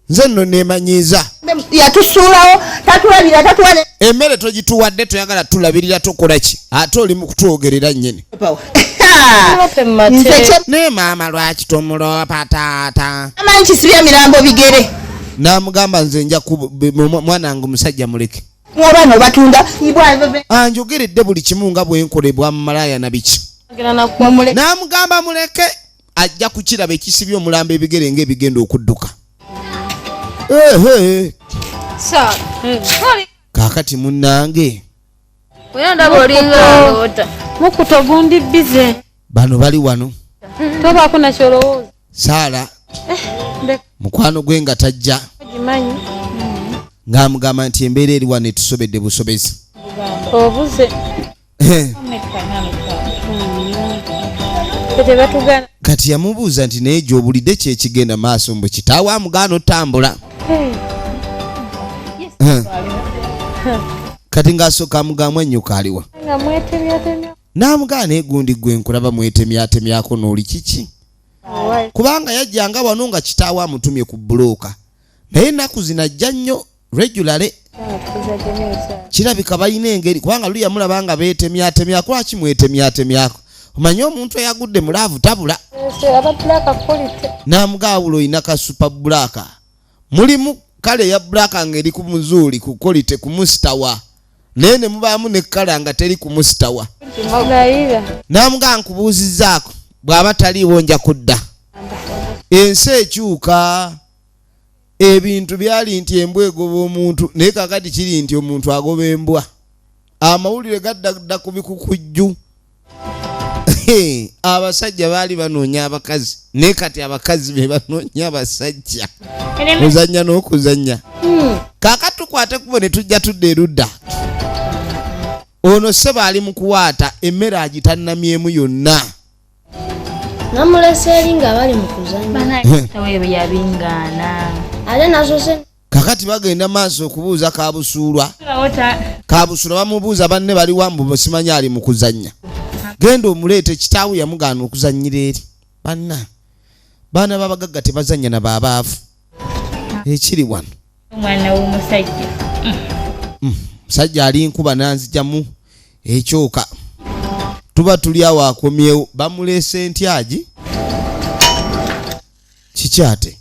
Nze nno neemanyiiza. Yatusuulawo tatulabira tatuwane. Emmere togituwadde toyagala tulabirira tokola ki? Ate oli mu kutwogerera nnyini. Ne maama lwaki tomuloopa taata? Amanyi kisibya mirambo bigere. N'amugamba nze nja mwana wange musajja muleke. Abaana obatunda ibwa. Anjogeredde buli kimu nga bwenkolebwa mu malaaya na biki. N'amugamba muleke ajja kukiraba ekisibya omulambo ebigere ng'ebigenda okudduka. Kaakati munnange. Mukuto gundi bize. Bano bali wano. Tobaako na kyolowooza. Saala. Mukwano gwe nga tajja. Ng'amugamba nti embeera eri wano etusobedde busobezi. Obuze. Kati yamubuuza nti naye gy'obulidde ki ekigenda maaso mbu kitaawe amugaana otambula. Kati ng'asooka amugamba ennyuka aliwa. N'amugaana egundi gwe nkulaba mwetemyatemyako n'oli kiki? Kubanga yajjanga wano nga kitaawe amutumye ku bulooka. Naye ennaku zino ajja nnyo regularly. Kirabika balina engeri kubanga luli yamulaba nga beetemyatemyako. Lwaki mwetemyatemyako? Omanyi omuntu eyagudde mulaavu tabula. N'amugaawula olina ka super black. Mulimu kale ya black ngeri ku muzuuli ku quality ku mustawa. Naye ne mubaamu ne kala nga teri ku mustawa. N'amugaa nkubuuzizzaako bw'aba taliiwo nja kudda. Ensi ekyuka. Ebintu byali nti embwa egoba omuntu naye kakati kiri nti omuntu agoba embwa. Amawulire gadda ku bikukujju. Abasajja baali banoonya abakazi naye kati abakazi be banoonya abasajja. Kuzannya n'okuzannya. Kaakati tukwate kubo ne tujja tudda erudda. Ono ssebo ali mu kuwaata emmere agitannamyemu yonna. Namulese eri nga bali mu kuzannya. Ate nasose. Kakati bagenda maaso okubuuza Kabusuulwa. Kabusuulwa bamubuuza banne bali wambu basimanyi ali mu kuzannya. Genda omuleete kitaawe yamugaana okuzannyira eri. Baana babagagga tebazannya na babaavu. Ekiri wano. Omwana w'omusajja. Musajja ali nkuba nanzijamu ekyoka. Tuba tuli awo akomyewo bamuleese ntyagi. Kikyate.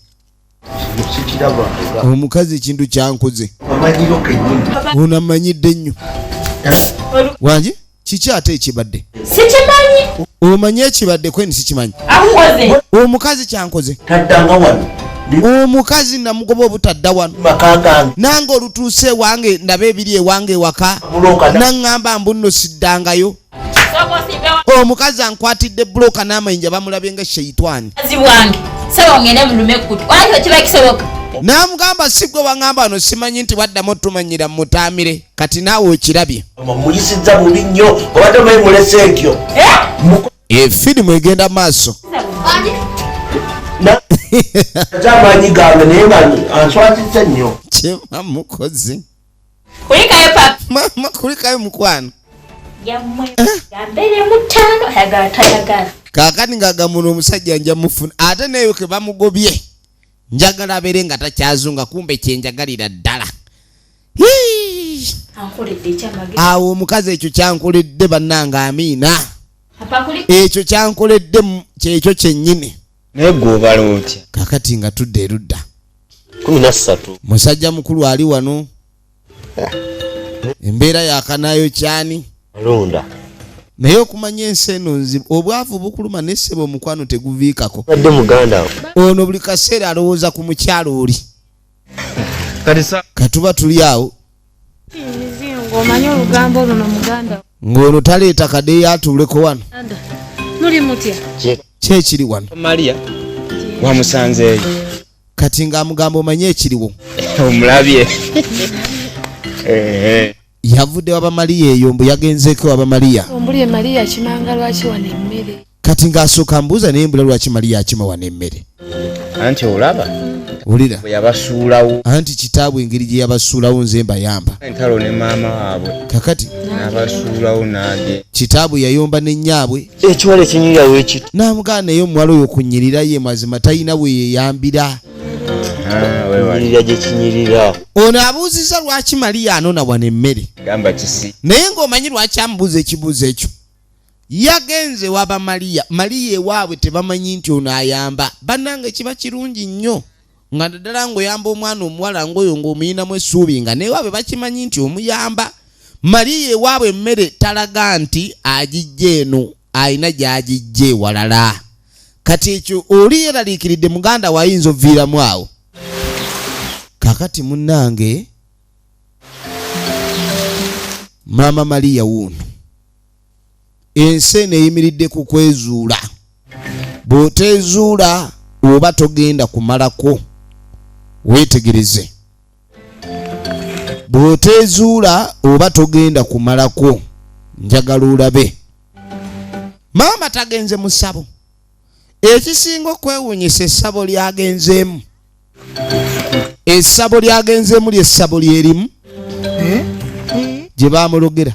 Omukazi kintu kyankoze. Onamanyidde nnyo. Wange kikyate ekibadde. Sikimanyi. Omanyi ekibadde kweni sikimanyi. Akukoze. Omukazi kyankoze. Taddanga wano. Omukazi namugoba obutadda wano. Nange olutuuse wange ndabe ebiri ewange waka. Naŋŋamba mbu nno siddangayo. Omukazi ankwatidde buloka n'amayinja bamulabye nga sheitwani. Wange sawa ngende mulume kutu. Wali kiba kisoboka. Namugamba sigwe waŋŋamba wano simanyi nti waddamu tumanyira mutamire kati naawe okirabye. Muyisizza bubi nnyo obadde omanyi mulese ekyo. Efirimu egenda maaso. Amaanyi gange naye nga answatizza nnyo. Kyema mukozi. Kulikayo papa. Mama kulikayo mukwano. Yammwe gambere mutano ayagala. Kaakati ng'agamuno omusajja nja mufuna ate neyo ke bamugobye. Njagala abeere nga takyazunga kumbe kyenjagalira ddala. Ankoledde ekyamagezi. Awo omukazi ekyo kyankoledde bannanga Amiina. Apakuli. Ekyo kyankoledde kyekyo kyennyini. Naye gw'obala otya? Kaakati nga tudde erudda. 13. Musajja mukulu ali wano. Embeera yakanayo kyani. Alonda. Naye okumanya ensi eno nzibu obwavu bukuluma n'essebo omukwano teguviikako. Badde muganda wo. Ono buli kaseera alowooza ku mukyalo oli. Katuba tuli awo. Ng'omanyi olugambo luno muganda. Ng'ono taleeta kadeeya atuuleko wano. Muli mutya? Kyekiri wano. Maria wamusanzeeyo. Kati ng'amugamba omanye ekiriwo. Omulabye. Yavudde waba Maria eyo mbu yagenzeeko waba Maria. Ombulye Maria kimanga lwaki wano emmere. Kati ng'asooka mbuuza naye mbula lwaki Maria akima wano emmere. Anti olaba? Wulira. Bwe yabasuulawo. Anti kitaabwe engeri gye yabasuulawo nze mbayamba. Entalo ne maama waabwe. Kakati. N'abasuulawo n'age. Kitaabwe yayomba ne nnyaabwe. Ekiwala ekinyirira weekito. N'amugana naye omuwala oyo kunyirira ye mazima talina bwe yeeyambira. Weewalira gye kinyirira. Ono abuuzizza lwaki Maria anona wano emmere. Gamba kisi. Naye ng'omanyi lwaki amubuuza ekibuuzo ekyo. Yagenze waba Maria. Maria ewaabwe tebamanyi nti ono ayamba. Bannange kiba kirungi nnyo. Nga ddala ng'oyamba omwana omuwala ng'oyo ng'omuyinamu essuubi nga newaabwe bakimanyi nti omuyamba. Maria ewaabwe emmere talaga nti agijje eno ayina gy'agijje walala. Kati ekyo oli yeraliikiridde muganda wayinza oviiramu awo. Kakati munnange Maama Maria wuuno. Ensi eno eyimiridde ku kwezuula. Bw'oteezuula oba togenda kumalako. Weetegereze. Bw'oteezuula oba togenda kumalako. Njagala olabe. Maama tagenze mu ssabo. Ekisinga okwewuunyisa essabo lyagenzeemu. Essabo lyagenzeemu ly'essabo lyerimu. Gye baamulogera.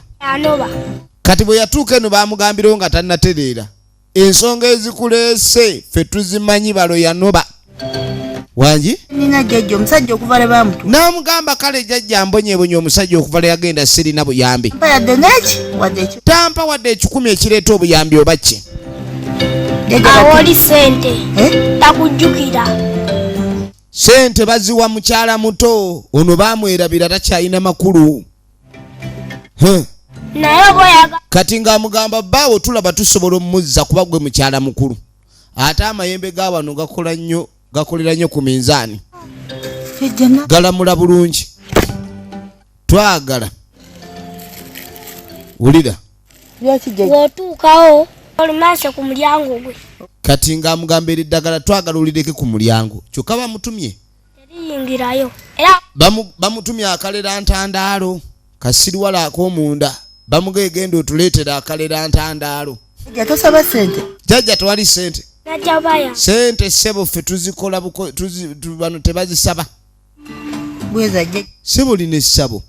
Kati bwe yatuuka eno baamugambirawo nga tannatereera. Ensonga ezikuleese ffe tuzimanyi balo yanoba. Wangi? Nina jjajja omusajja okuvala bamutu. N'amugamba kale jjajja mbonyeebonye omusajja okuvala yagenda sirina buyambi. Mpayadde neki wadde ekyo. Tampa wadde ekikumi ekireeta obuyambi oba ki? Awoli sente. Takujjukira. Sente baziwa mukyala muto. Ono baamwerabira takyalina makulu. Naye boyaga. Kati ng'amugamba bbaawo tulaba tusobola omuzza kuba gwe mukyala mukulu. Ate amayembe ga wano gakolera nnyo ku minzaani. Galamula bulungi. Twagala. Wulira. Bw'otuukawo olumanse ku mulyango gwe. Kati ng'amugamba eddagala twagala olireke ku mulyango. Kyokka bamutumye. Teriyingirayo. Era bamutumye akalera ntandaalo. Kasiriwala ak'omunda. Bamugegenda otuleetera akalera ntandaalo. Jjajja tosaba ssente. Jjajja tewali ssente. najabaya. Sente sebo ffe tuzikola bano tebazisaba. Bweza jjajja. Sebo lina essabo.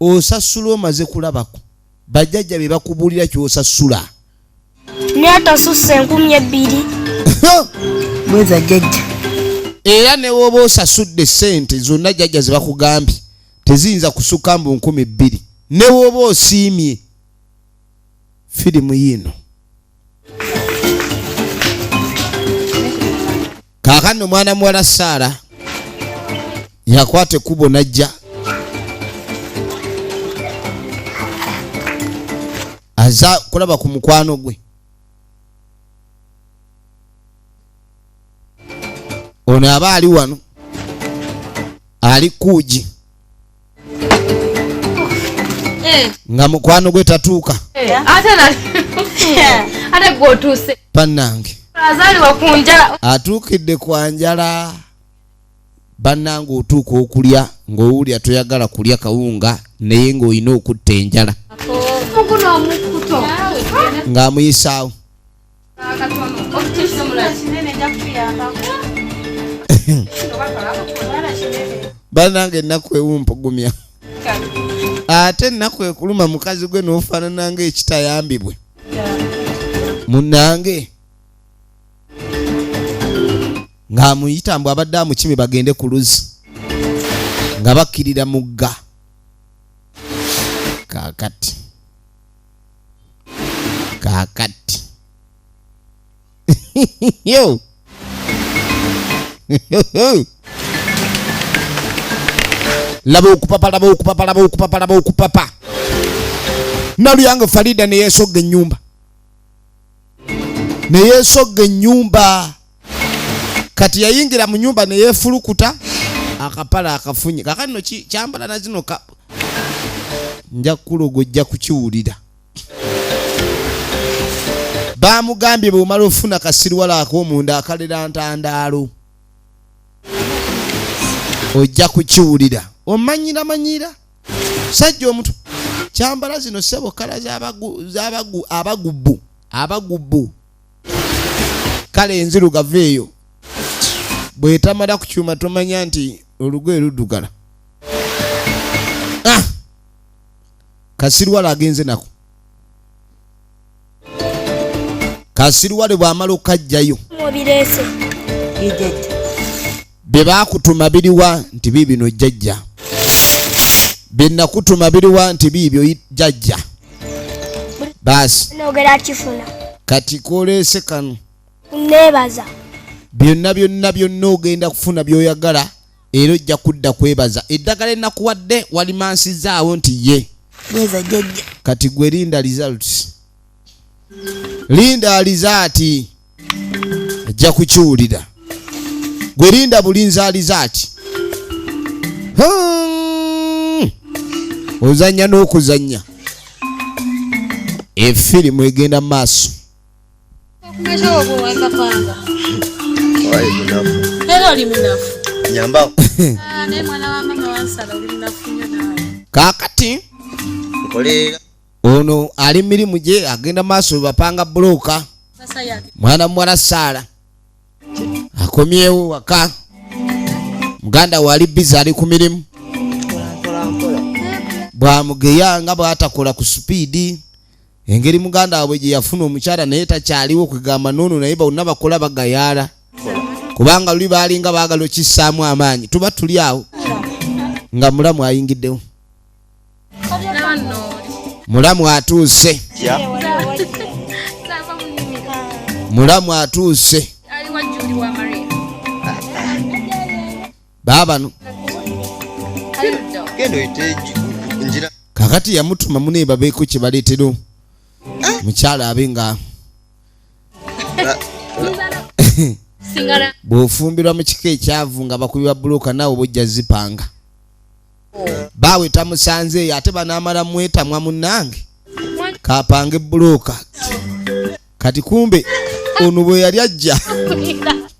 Osasula omaze kulabako. Bajjajja be bakubuulira ky'osasula. Netasusse 2,000. Mweza jjajja. Era ne woba osasudde ssente zonna jjajja ze bakugambye teziyinza kusukka mbu 2,000 ne woba osiimye firimu yino. Kaakano mwana muwala Saara yakwata ekkubo najja aza kulaba ku mukwano gwe. Ono aba ali wano ali kuugi nga mukwano gwe tatuuka ate gwotuuse bannange azaliwa ku njala atuukidde kwa njala. Bannange otuuka okulya ng'owulya toyagala kulya kawunga naye ng'olina okutta enjala ng'amuyisaawo. Bannange ennaku ewumpugumya ate ennaku ekuluma mukazi gwe n'ofaanana ng'ekitayambibwe munnange ng'amuyita mbu abadde amukimi bagende ku luzzi nga bakkirira mugga. Kaakati yo laba okupapa Naluyange Farida ne yeesogga ennyumba kati yayingira mu nyumba ne yeefulukuta akapala akafunye. Kakano kyambala na zino nja kulogo ojja kukiwulira. Bamugambye bw'omala ofuna kasiriwala ak'omunda akalera ntandaalo ojja kukiwulira. Omanyira sajja omutu kyambala zino ssebo kala abagubbu kale enzirugavu eyo bwetamala ku kyuma tomanya nti olugoye luddugala. Kasiriwala agenze nako. Kasiriwale bw'amala okajjayo bye baakutuma biriwa nti biibino jjajja, bye nakutuma biriwa nti biibyo jjajja. Baasi kati kooleese kano Nebaza. byonna ogenda kufuna by'oyagala era ojja kudda kwebaza. Eddagala ennakuwadde walimansizaawo nti ye Mweza jjajja. kati gwe linda alizaati ajja kukiwulira. Gwe linda bulinzi alizaati ozanya n'okuzanya. Efirimu egenda maaso. Kaakati ono ali mirimu gye agenda maaso bapanga bulooka. Mwana muwala Saara akomyewo waka. Muganda wali biza ali ku mirimu. Bwamugeya nga bw'atakola ku supiidi. Engeri muganda waabwe gye yafuna omukyala naye takyaliwo kwegamba noono naye bonna bakola bagayaala. Kubanga luli baalinga baagala okissaamu amaanyi. Tuba tuli awo nga mulamu ayingiddewo. Mulamu atuuse. Mulamu atuuse. Baabano kakati yamutuma mune babeeko kye baleetero mukyala abe nga bw'ofumbirwa mu kika ekyavu nga bakubi ba bulooka naawe bojja zipanga. Baawe tamusanze eyo ate banaamala mwetamwa munnange kapange bulooka. Kati kumbe ono bwe yali ajja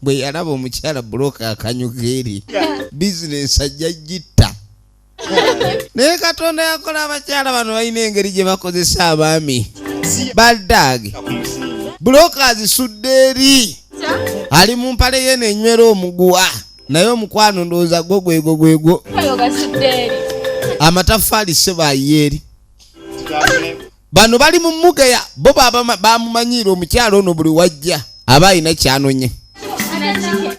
bwe yalaba omukyala bulooka akanyuga eri bizinensi ajja gitta. Naye Katonda yakola abakyala bano balina engeri gye bakozesa abaami baddage. Bulooka azisudde eri ali mu mpale ye nenywera omuguwa naye omukwano ndowooza gwegwo amataffaali se baayeri bano bali mu Mugeya bo bamumanyira omukyalo ono buli wajja aba alina kyanonye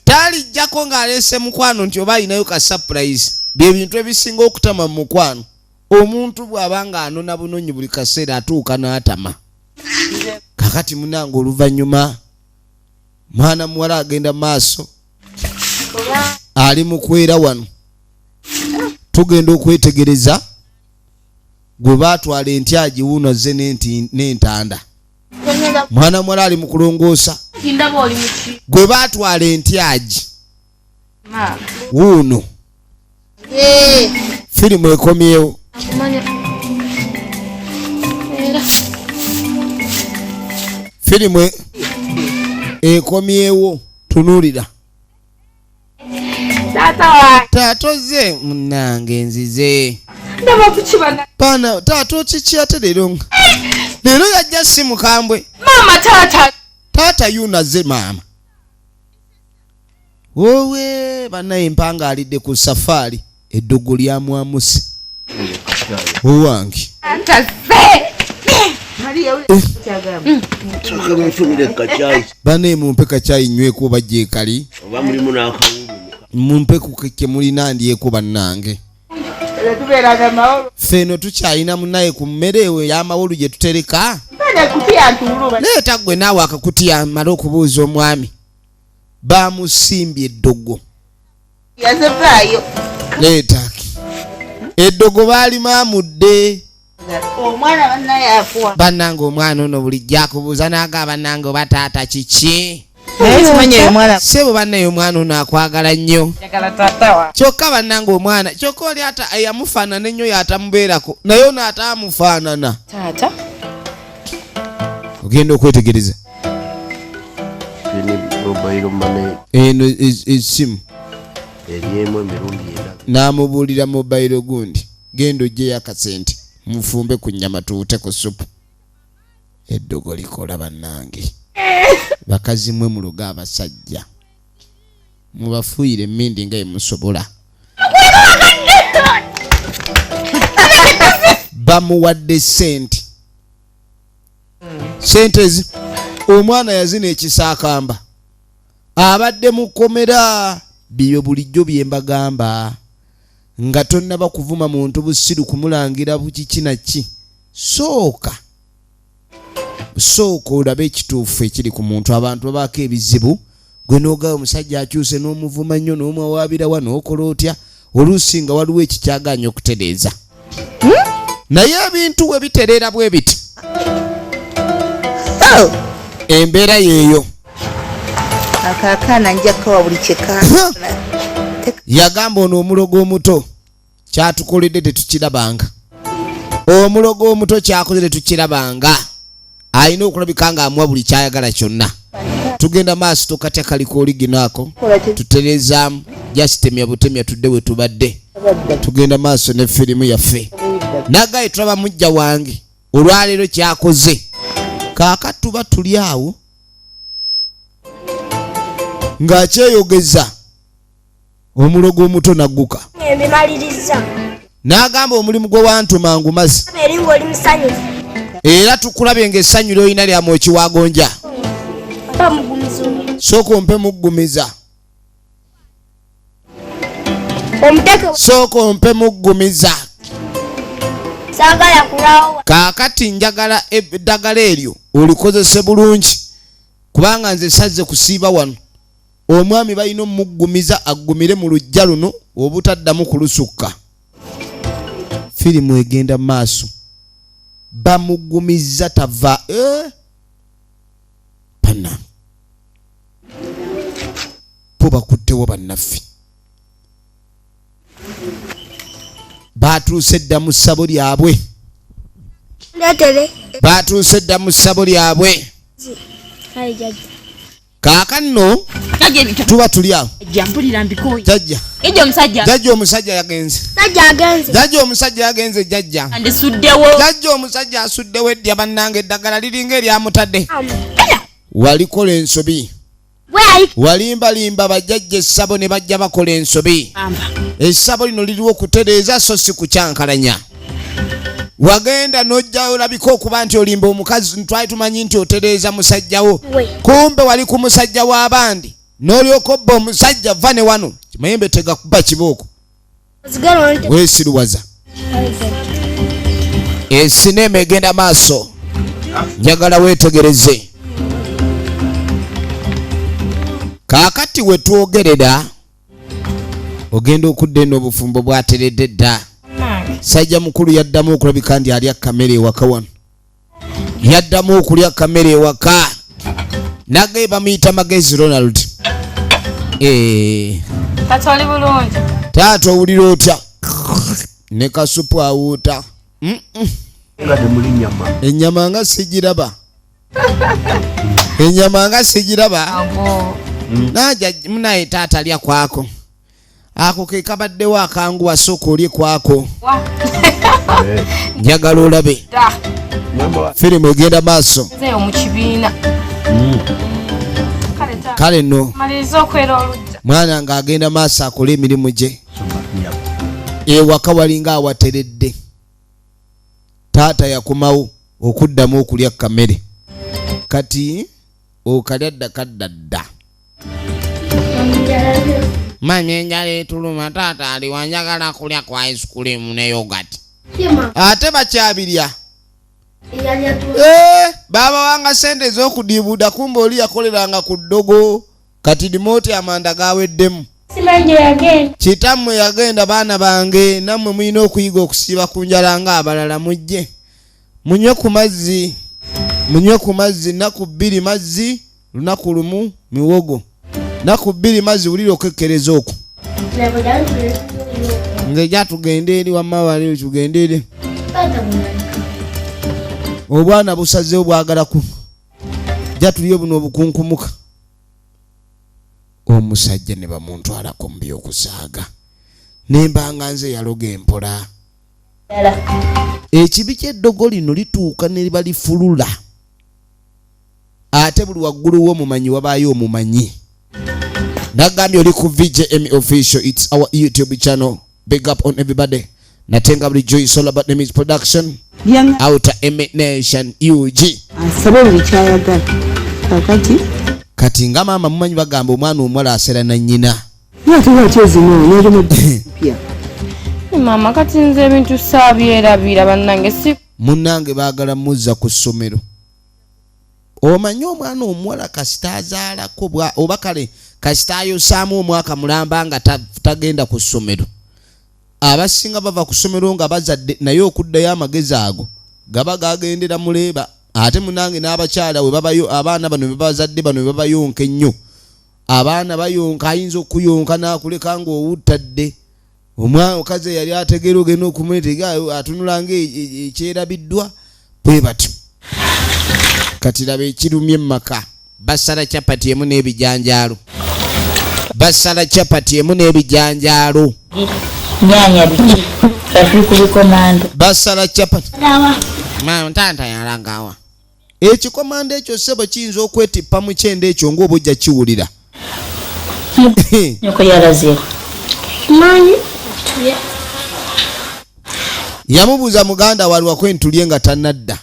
talijjako ng'aleese mukwano nti oba alinayo ka surprise bye bintu ebisinga okutama mu mukwano omuntu bw'aba ng'anona bunonyi buli kaseera atuuka n'atama kakati munange oluvannyuma mwana muwala agenda maaso ali mu kwera wano tugenda okwetegereza gwe baatwala entyagi wuuno ze n'entanda mwana muwala ali mu kulongoosa gwe baatwala entyagi wuuno firimu ekomyewo firimu ekomyewo tunuulira taatoze munange nzize pana taato kiki ate leero yajja si mukambwe taata yunaze maama wowe banaye empanga alidde ku safaari eddogo lya mwamusi owange banaye mumpe kacyayi nyweko bajja ekali mumpe kukeke mulina ndyeko bannange feno tukyalina munaye ku mmere ewe y'amawolu gye tutereka leeta gwe naawe akakutiya amale okubuuza omwami bamusimbye eddogo leeta eddogo baali maamudde bannange omwana ono bulijjo akubuuza n'agamba bannange oba taata kiki sebo bannaye omwana ono akwagala nnyo kyokka bannange omwana kyokka oli ata yamufaanana ennyo yatamubeerako naye ono ataamufaanana ogenda okwetegereza eno essimu n'amubuulira mobayiro gundi genda ojjeyo akasente mufumbe ku nnyama tuwute ku supu eddogo likola bannange bakazi mwe muluga abasajja mubafuuyire emmindi nga emusobola bamuwadde sente ezi omwana yazina ekisaakamba abadde mukomera byo bulijjo bye mbagamba nga tonnaba kuvuma muntu busiru kumulangira bukiki naki sooka olabe ekituufu ekiri ku muntu abantu babaako ebizibu gwe n'ogaba omusajja akyuse n'omuvuma nnyo n'omwawaabirawa n'okola otya oluusi nga waliwo ekikyaganya okutereeza naye ebintu we bitereera bwe biti embeera yeeyo akaakaana nja kukawa buli kyeka yagamba ono omulogo omuto kyatukoledde tetukirabanga omulogo omuto kyakoze tetukirabanga alina okulabika nga amuwa buli kyayagala kyonna tugenda maaso tokatya kaliko oliginaako tuterezaamu jasitemya butemya tudde we tubadde tugenda maaso ne firimu yaffe nagaye tulaba Muja Wange olwaleero kyakoze kaakati tuba tuli awo ng'akyeyogeza omulogo omuto nagguka n'agamba omulimu gwe wantuma ngumazi era tukulabye ng'essanyu ly'olina lyamu ekiwagonja sooka ompe muggumiza sooka ompe muggumiza kaakati njagala eddagala eryo olikozese bulungi kubanga nze sazze kusiiba wano omwami balina omuggumiza aggumire mu lujja luno obutaddamu kulusukka firimu egenda maaso bamuggumiza tava pana po bakuttewo bannaffe batuuse dda mu ssabo lyabwe batuuse dda mu ssabo lyabwe kaakano tuba tuli awo jajja omusajja yagenze jajja omusajja yagenze jajja omusajja asuddewo eddya bannange eddagala liringa eryamutadde walikola ensobi walimbalimba bajjajja essabo ne bajja bakola ensobi essabo lino liriwo okutereeza so si kukyankalanya wagenda nojja olabika okuba nti olimba omukazi twali tumanyi nti otereeza musajjawo We. kumbe wali ku musajja w'abandi n'olyoka obba omusajja va ne wano kimayembe tegakuba kibooko weesiruwaza sinema egenda maaso njagala weetegereze kaakati we twogerera ogenda okudda eno obufumbo bwateredde dda sajja mukulu yaddamu okulabika nti alya kamere ewaka wano yaddamu okulya kamere ewaka nagaye bamuyita magezi Ronald Kati oli bulungi. taata owulira otya ne kasupu awuuta nga temuli nyama ennyama nga sigiraba ennyama nga sigiraba Abo. naja munaye taata alya kwako ako ke kabaddewo akangu wasooka olye kwako njagala olabe firimu egenda maaso Zeyo mu kibiina. kale nno Maliriza okwera olujja. mwana ng'agenda maaso akole emirimu gye ewaka walinga awateredde taata yakomawo okuddamu okulya kamere kati okalya ddakaddadda mami enjala etuluma taata ali wanjagala kulya kwa ice cream ne yogurt ate bakyabirya baba wanga sente ez'okudiibuuda kumbe oli yakoleranga ku ddogo kati dimoti amanda gaweddemu kitammwe yagenda baana bange nammwe mulina okuyiga okusiiba ku njala nga abalala mujje munywe ku mazzi nnaku 2 mazzi lunaku lumu miwogo nnaku 2 mazzi wulira okekkereza okwo ng'ejja tugende eri wamma wali tugende eri obwana busazeewo bwagala ku jja tulye buno obukunkumuka omusajja ne bamuntwalako mu by'okusaaga nembanga nze yaloga empola ekibi ky'eddogo lino lituuka ne liba lifulula ate buli waggulu w'omumanyi wabaayo omumanyi nagambye oli ku VJ Emmy official it's our YouTube channel big up on everybody natenga bulijjo is all about Emmy's production outer Emmy Nation UG asabe buli kyayagala kakati kati nga maama mumanyi bagamba omwana omuwala asera na nnyina Mama kati nze ebintu saabyerabira bannange si munnange baagala muzza ku ssomero omanyi omwana omuwala kasita azaalako oba kale kasita ayosaamu omwaka mulamba nga tagenda ku ssomero abasinga bava ku ssomero nga bazadde naye okuddayo amagezi ago gaba gagendera muleeba ate munange n'abakyala we babayo abaana bano babazadde bano babayonka ennyo abaana bayonka ayinza okuyonka n'akuleka ng'owuttadde omukazi yali ategeera ogenda okumwetega atunulanga ekyerabiddwa bwe batyo kati laba ekirumye emmaka basala capati emu n'ebijanjaalo Nyanya biki. Kati ku bikomando. basala capati ntanta yalangawa ekikomando ekyo sebo kiyinza okwetippa mu kyenda ekyo ng'oba ojja kiwulira Nyoko yalaze. yamubuuza muganda waliwa kwentulye nga tannadda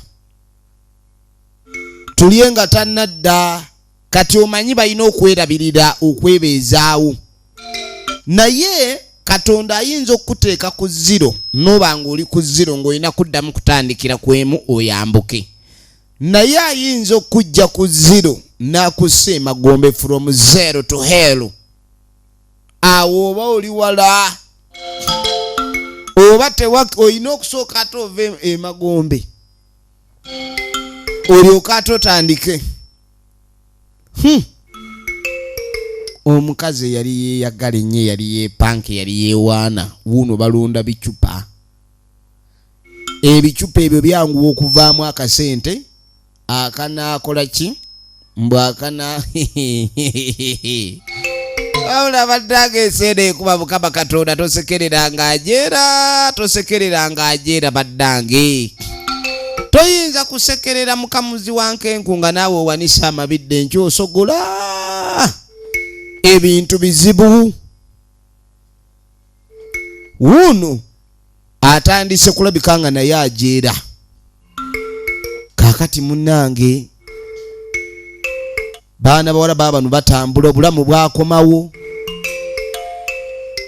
kati omanyi balina okwerabirira okwebeezaawo naye Katonda ayinza okuteeka ku 0 noba ng'oli ku 0 ng'olina kuddamu kutandikira ku emu oyambuke naye ayinza okujja ku 0 n'akussa emagombe from 0 to hell awo oba oli wala oba olina okusooka ate ove emagombe olyoka ate otandike omukazi yali yeeyagala ennyo yali yeepanke yali yeewaana wuuno balonda bicupa ebicupa ebyo byanguwa okuvaamu akasente akanaakola ki mbw akana awula baddaga eseera ekuba Mukama Katonda tosekerera ng'ajeera baddange toyinza kusekerera mukamuzi wankenku nga naawe owanisa amabidde nkyosogola ebintu bizibu wuno atandise kulabika nga naye ajeera. Kakati munnange baana bawala baabano batambula obulamu bwakomawo.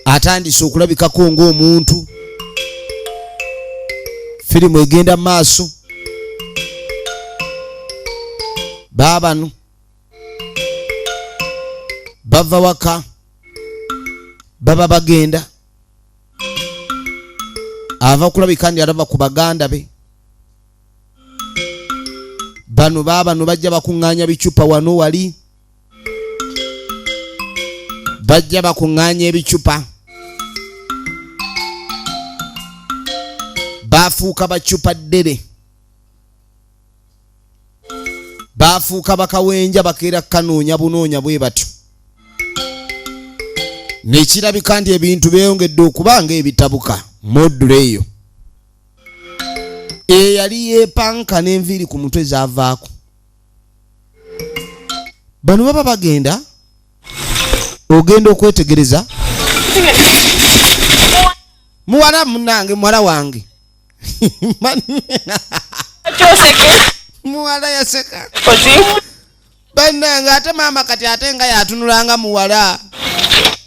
Atandise okulabikako ng'omuntu. Firimu egenda maaso. Baabano bava waka baba bagenda. Ava kulabika ndi alaba ku baganda be. Bano baabano bajja bakuŋŋaanya bicupa wano wali. Bajja bakuŋŋaanya ebicupa. Bafuuka bacupa ddere. Bafuuka bakawenja bakeera kanoonya bunoonya bwe batyo. Nekirabika nti ebintu beeyongedde okuba ng'ebitabuka modulo eyo. Eyali yeepanka n'enviiri ku mutwe zaavaako. Bano baba bagenda. Ogenda okwetegereza. Muwala munnange, muwala wange. Muwala yaseka. Bannange ate maama kati ate nga yatunulanga muwala.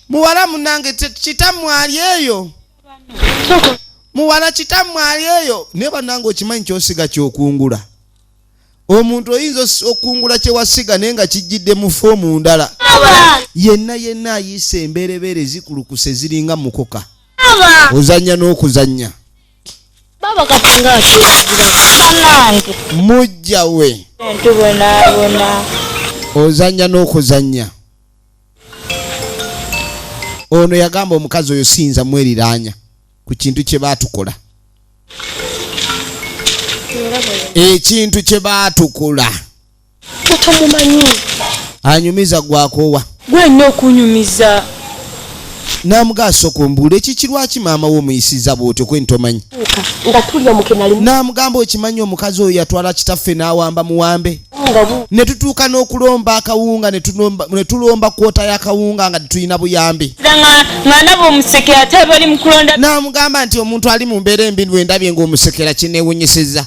Muwala munnange kitammwe ali eyo. Muwala kitammwe ali eyo. Ne bannange okimanyi kyosiga kyokungula. Omuntu oyinza okungula kye wasiga naye nga kijjidde mu foomu ndala. Yenna ayise embeerebeere zikulukuse ziringa mukoka. Ozannya n'okuzannya. Baba katinga Nange. Muja we. Tubona. Ozannya n'okuzannya. Ono yagamba omukazi oyo siyinza mweriranya ku kintu kye baatukola. Ekintu kye baatukola. Tomumanyi. Anyumiza gwakoowa. Gwe nnyo okunyumiza. Namugaso kumbule ekikirwaki maama wo muyisiza bwotyo kwe ntomanyi. Nga tulya mukenali. Namugamba okimanyi omukazi oyo yatwala kitaffe n'awamba muwambe. Ne tutuuka n'okulomba akawunga ne tulomba kwota y'akawunga nga tulina buyambi. Nga ndaba omusekera ate bali mu kulonda. Namugamba nti omuntu ali mu mbeera embi ndabye ng'omusekera kineewunyisizza.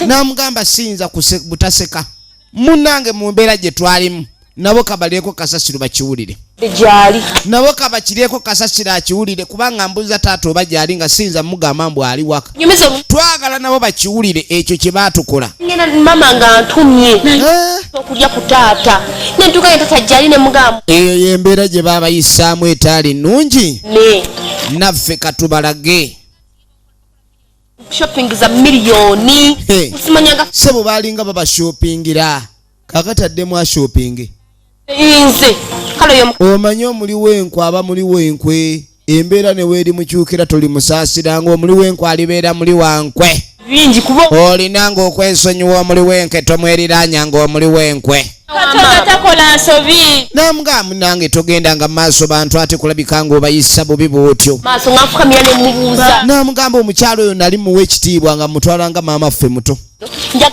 Namugamba siyinza butaseka. Munnange mu mbeera gye twalimu. Nabo kabaleeko kasasiro bakiwulire. Gyali. Nabo kabakireko kasasiro akiwulire kubanga mbuza taata oba gyali nga siyinza mugamba mbu ali waka. Twagala nabo bakiwulire ekyo kye baatukola. Ngena mama nga ntumye. Okulya ku taata. Ne ntuka ye taata gyali ne mugamba. Eyo y'embeera gye baabayisaamu etaali nnungi. Ne. Naffe katubalage. Shopping za miliyoni. Simanyaga. Sebo baalinga baba shoppingira. Kakataddemu shopping. Inze. Omanyi omuli w'enkwe aba muli w'enkwe. Embeera ne weeri mukyukira toli musaasira ng'omuli w'enkwe alibeera muli wankwe. Bingi kuba. Olinanga okwesonyiwa omuli w'enkwe tomweriranya ng'omuli w'enkwe. Katonda takola nsobi. Namugamba nange togenda nga maaso bantu ate kulabika ng'obayisa bubi bw'otyo. Maaso ngafukamira ne mubuuza. Namugamba omukyalo oyo nali muwa ekitiibwa nga mutwala nga maama ffe muto.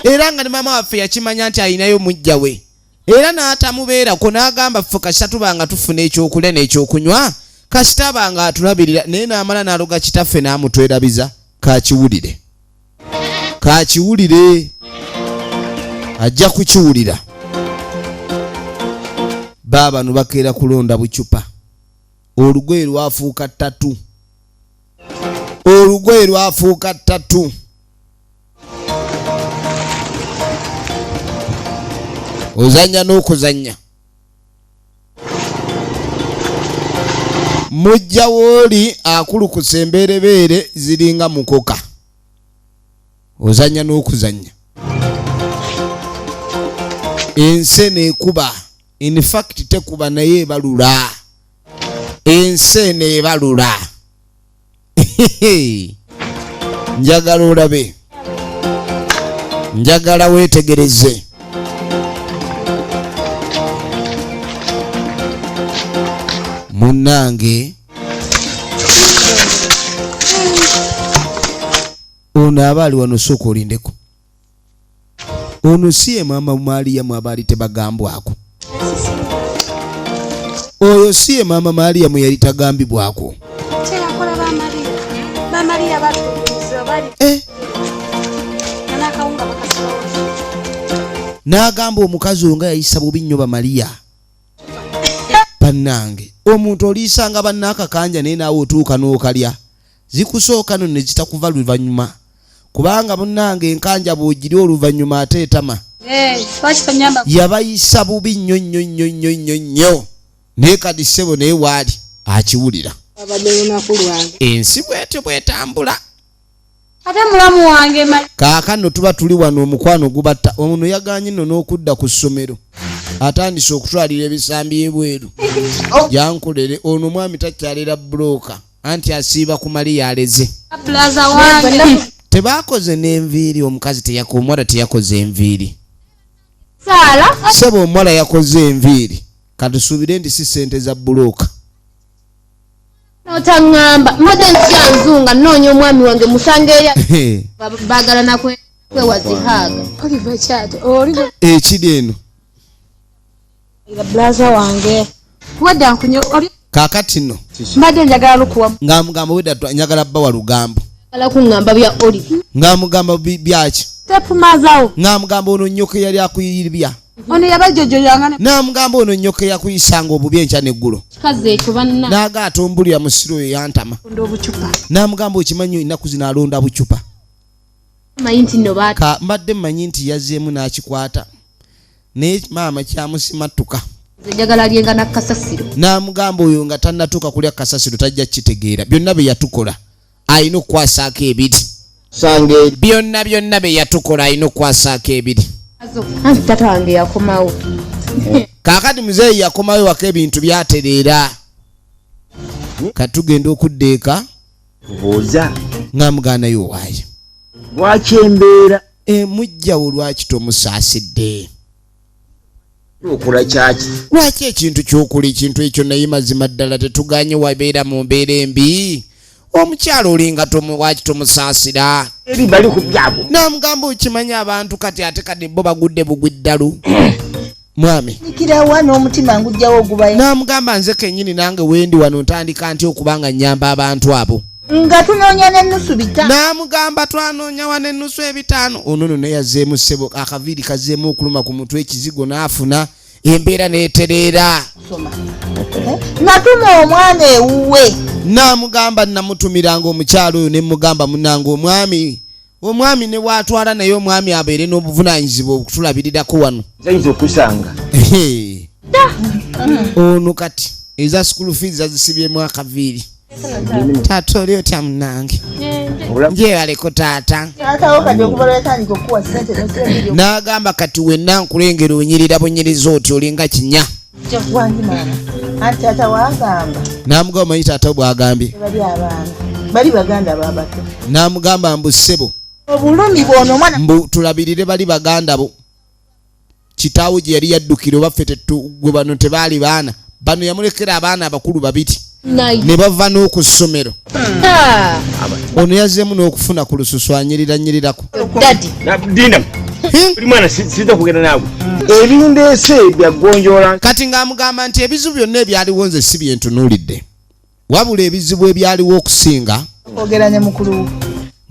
Era nga ne maama waffe yakimanya nti alinayo mujja we. Era n'atamubeerako n'agamba ffe kasita tubanga tufuna ekyokulya n'ekyokunywa kasita abanga atulabirira naye n'amala n'aloga kitaffe n'amutwerabiza kakiwulire. Kakiwulire. Ajja kukiwulira. Baabano bakeera kulonda bucupa. Olugoye lwafuuka ttatu. Olugoye lwafuuka ttatu. Ozannya n'okuzannya. Mujja wooli akulukusa embeerebeere ziringa mukoka. Ozannya n'okuzannya. Ensene ekuba. In fact tekuba naye ebalula. Ensene ebalula. Njagala olabe. Njagala weetegereze. Munnange ono abaali wano sooka olindeko. Ono si ye maama Mariyamu abaali tebagambwako. Oyo si ye maama Mariyamu yali tagambibwako. Maria batuuliza bali nakawunga bakasibawo n'agamba omukazi oyo nga yayisa bubi nnyo Bamaliya. Bannange omuntu oliisanga bannaakakanja naye naawe otuuka n'okalya zikusooka no ne zitakuva luvannyuma kubanga munnange enkanja bw'ogirya oluvannyuma ate etama yabayisa bubi nnyo naye kati ssebo naye waali akiwulira ensi bwetyo bwetambula ate mulamu wange kaakano tuba tuli wano omukwano gubatta ono yaganye nno n'okudda ku ssomero atandise okutwalira ebisambi ebweru jankulere ono mwami takyalira bulooka anti asiiba ku Maliya aleze tebaakoze n'enviiri omukazi omuwala teyakoze enviiri sebo omuwala yakoze enviiri katusuubire nti si ssente za bulooka notaŋŋamba mmadde nkyanzunga nnoonya omwami wange musangeeya baagala nakwewazihaaga ekiri eno blaza wange wedda nkunyo kaakati nno mbadde njagala lukuwa ng'amugamba wedda njagala bba wa lugambo ala kuŋŋamba bya oli ng'amugamba byaki tepumazawo ng'amugamba ono nnyoko eyali akuyiribya ono yabajjojjoyanga n'amugamba ono nnyoko eyakuyisanga obubi enkya n'eggulo kazi ekyo banna n'aga atombulira mu siro oyo yantama obucupa n'amugamba okimanyi ennaku zino alonda bucupa manyi nti nno baata mbadde mmanyi nti yazzeemu n'akikwata naye maama kyamusimattuka njagala lyenga nakasasiro n'amugamba oyo nga tannatuuka kulya kasasiro tajja kitegeera byonna bye yatukola alina okukwasaako ebiri byonna bye yatukola alina okukwasaako ebiri anti tata wange yakomawo kaakati muzeeyi yakomawo waka ebintu byatereera katugenda okudda eka buuza ng'amuganayo waayo lwaki embeera mujjawo lwaki tomusaasidde okula kyaki lwaki ekintu ky'okula ekintu ekyo naye mazima ddala tetuganye wabeera mu mbeera embi omukyalo olinga waki tomusaasira eri bali ku byabo n'amugamba okimanya abantu kati ate kati bo bagudde bugwiddalu mwami nikirawa n'omutima ngujjawo ogubayo n'amugamba nze kennyini nange wendi wano ntandika nti okubanga nnyamba abantu abo nga tunoonya n'ennusu bitaano n'amugamba twanoonya wa n'ennusu ebitaano ono no yazzeemu ssebo akaviiri kazzeemu okuluma ku mutwe ekizigo n'afuna embeera n'etereera natuma omwana ewuwe n'amugamba namutumiranga omukyalo oyo nemugamba munange omwami ne waatwala naye omwami abeere n'obuvunaanyizibwa okutulabirirako wano zayinza okusanga ono kati eza school fees azisibyemu akaviiri taata oli otya munange njebaleko taata n'agamba kati wenna nkulengera onyirira bunyiriza oti olinga kinya n'amugamba omanyi taata bw'agambye bali baganda babato n'amugamba mbu ssebo obulumi bwono mwana mbu tulabirire bali baganda bo kitaawo gye yali yaddukira oba ffe gwe bano tebaali baana bano yamulekera abaana abakulu babiri ne bava n'oku ssomero ono yazzeemu n'okufuna ku lususu anyiriranyirirako dinda buli mwana siza kugenda naawe ebindeese byagonjoola kati ng'amugamba nti ebizibu byonna ebyaliwo nze si byentunuulidde wabula ebizibu ebyaliwo okusinga ogeranye mukulu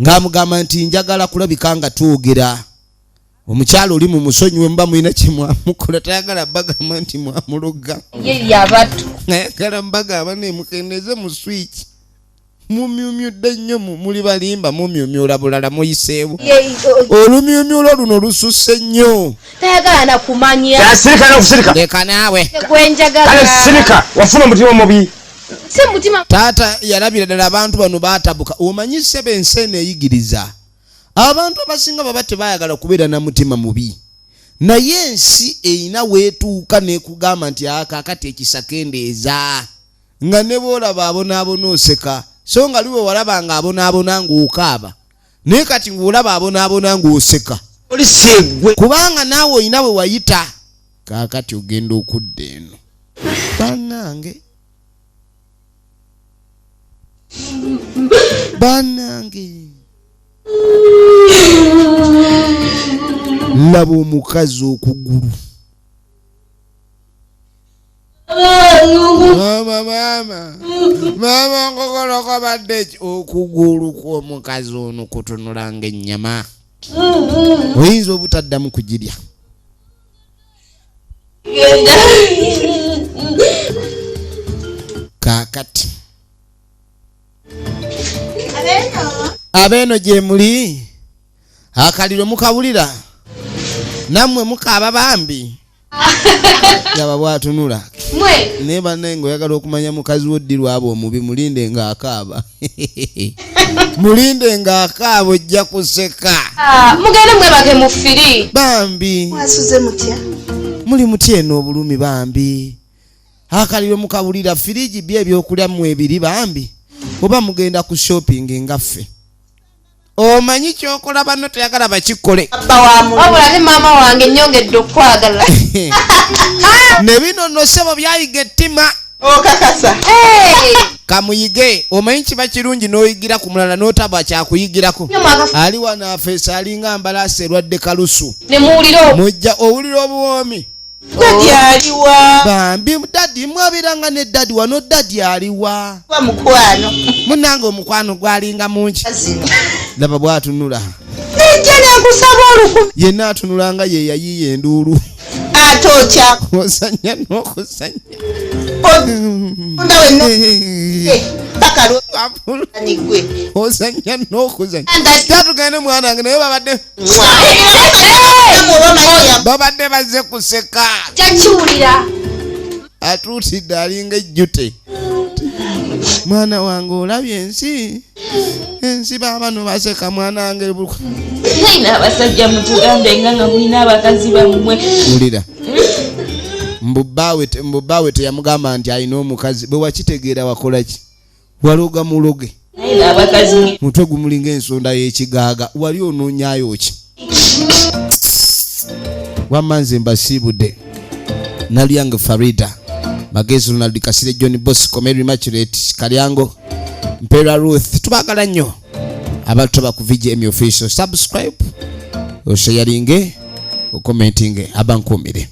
ng'amugamba nti njagala kulabika nga twogera omukyalo oli mu musonyi we muba mulina kye mwamukola tayagala bagamba nti mwamuloga yabato ayagala mbagamba nemukendeze mu swiki mumyumyudde nnyo muli balimba mumyumyula bulala muyiseewo olumyumyula luno lususse nnyo tayagala nakumanya yasirika n'okusirika leka naawe gwenjagala kale sirika wafuna omutima mubi si mutima taata yalabira ddala abantu bano baatabuka omanyi ssebe ensi eno eyigiriza abantu abasinga baba tebayagala kubeera na mutima mubi naye ensi eyina weetuuka nekugamba nti akaakati ekisakendeeza nga ne boolaba abonaabona oseka so nga liwe walaba nga abonaabona ng'okaaba naye kati ng'olaba abonaabona ng'oseka oli seggwe kubanga naawe oyina bwe wayita kaakati ogenda okudda eno bannange laba omukazi okugulu mama ngokolo kwabadde okugulu kw'omukazi ono kutunula ng'ennyama oyinza obutaddamu kugirya kaakati abeeno gye muli akaliro mukabulira nammwe mukaaba bambi yaba bwatunula naye bannange oyagala okumanya mukazi woddirwa abo omubi mulinde ng'akaaba mulinde ng'akaaba ojja kuseka mugende mwebage mu firi bambi mwasuze mutya muli mutya eno obulumi bambi akaliro mukabulira firiji bye ebyokulya mu ebiri bambi oba mugenda ku shopping ngaffe omanyi kyokola banno teyagala bakikole wabula ne maama wange nnyongedde okwagala ne bino nno ssebo byayiga ettima okakasa kamuyige omanyi kiba kirungi n'oyigira ku mulala n'otaba kyakuyigirako ali wano afeesa alinga mbalaasa erwadde kalusu ne muwulira mujja owulira obuwoomi dadi aliwa bambi dadi mwabiranga ne dadi wano dadi aliwa mukwano munange omukwano gwalinga mungi laba bwatunula nejja nekusaba olukumi yenna atunulanga ye yayiiya enduulu ate okya osanya n'okusanya kakalonigwe osanya n'okuzanya tatugende mwana wange naye babadde bazze kuseka kyakiwulira atuutidde alinga ejjute mwana wange olabye ensi baabano baseka mwana wange naina abasajja mutugambe nga mulina abakazi bammwe wulira mbubaawe teyamugamba nti alina omukazi bwe wakitegeera wakolaki waloga muloge naina abakazi mutwe gumulinga ensonda y'ekigaaga wali onoonyaayo ki wamma nze mbasiibudde nalyange Farida Magezi Ronald Kasire John Bosco Mary Immaculate Kalyango Mpera Ruth tubagala nnyo abantu baku Emmy official subscribe osharinge okommentinge abankumire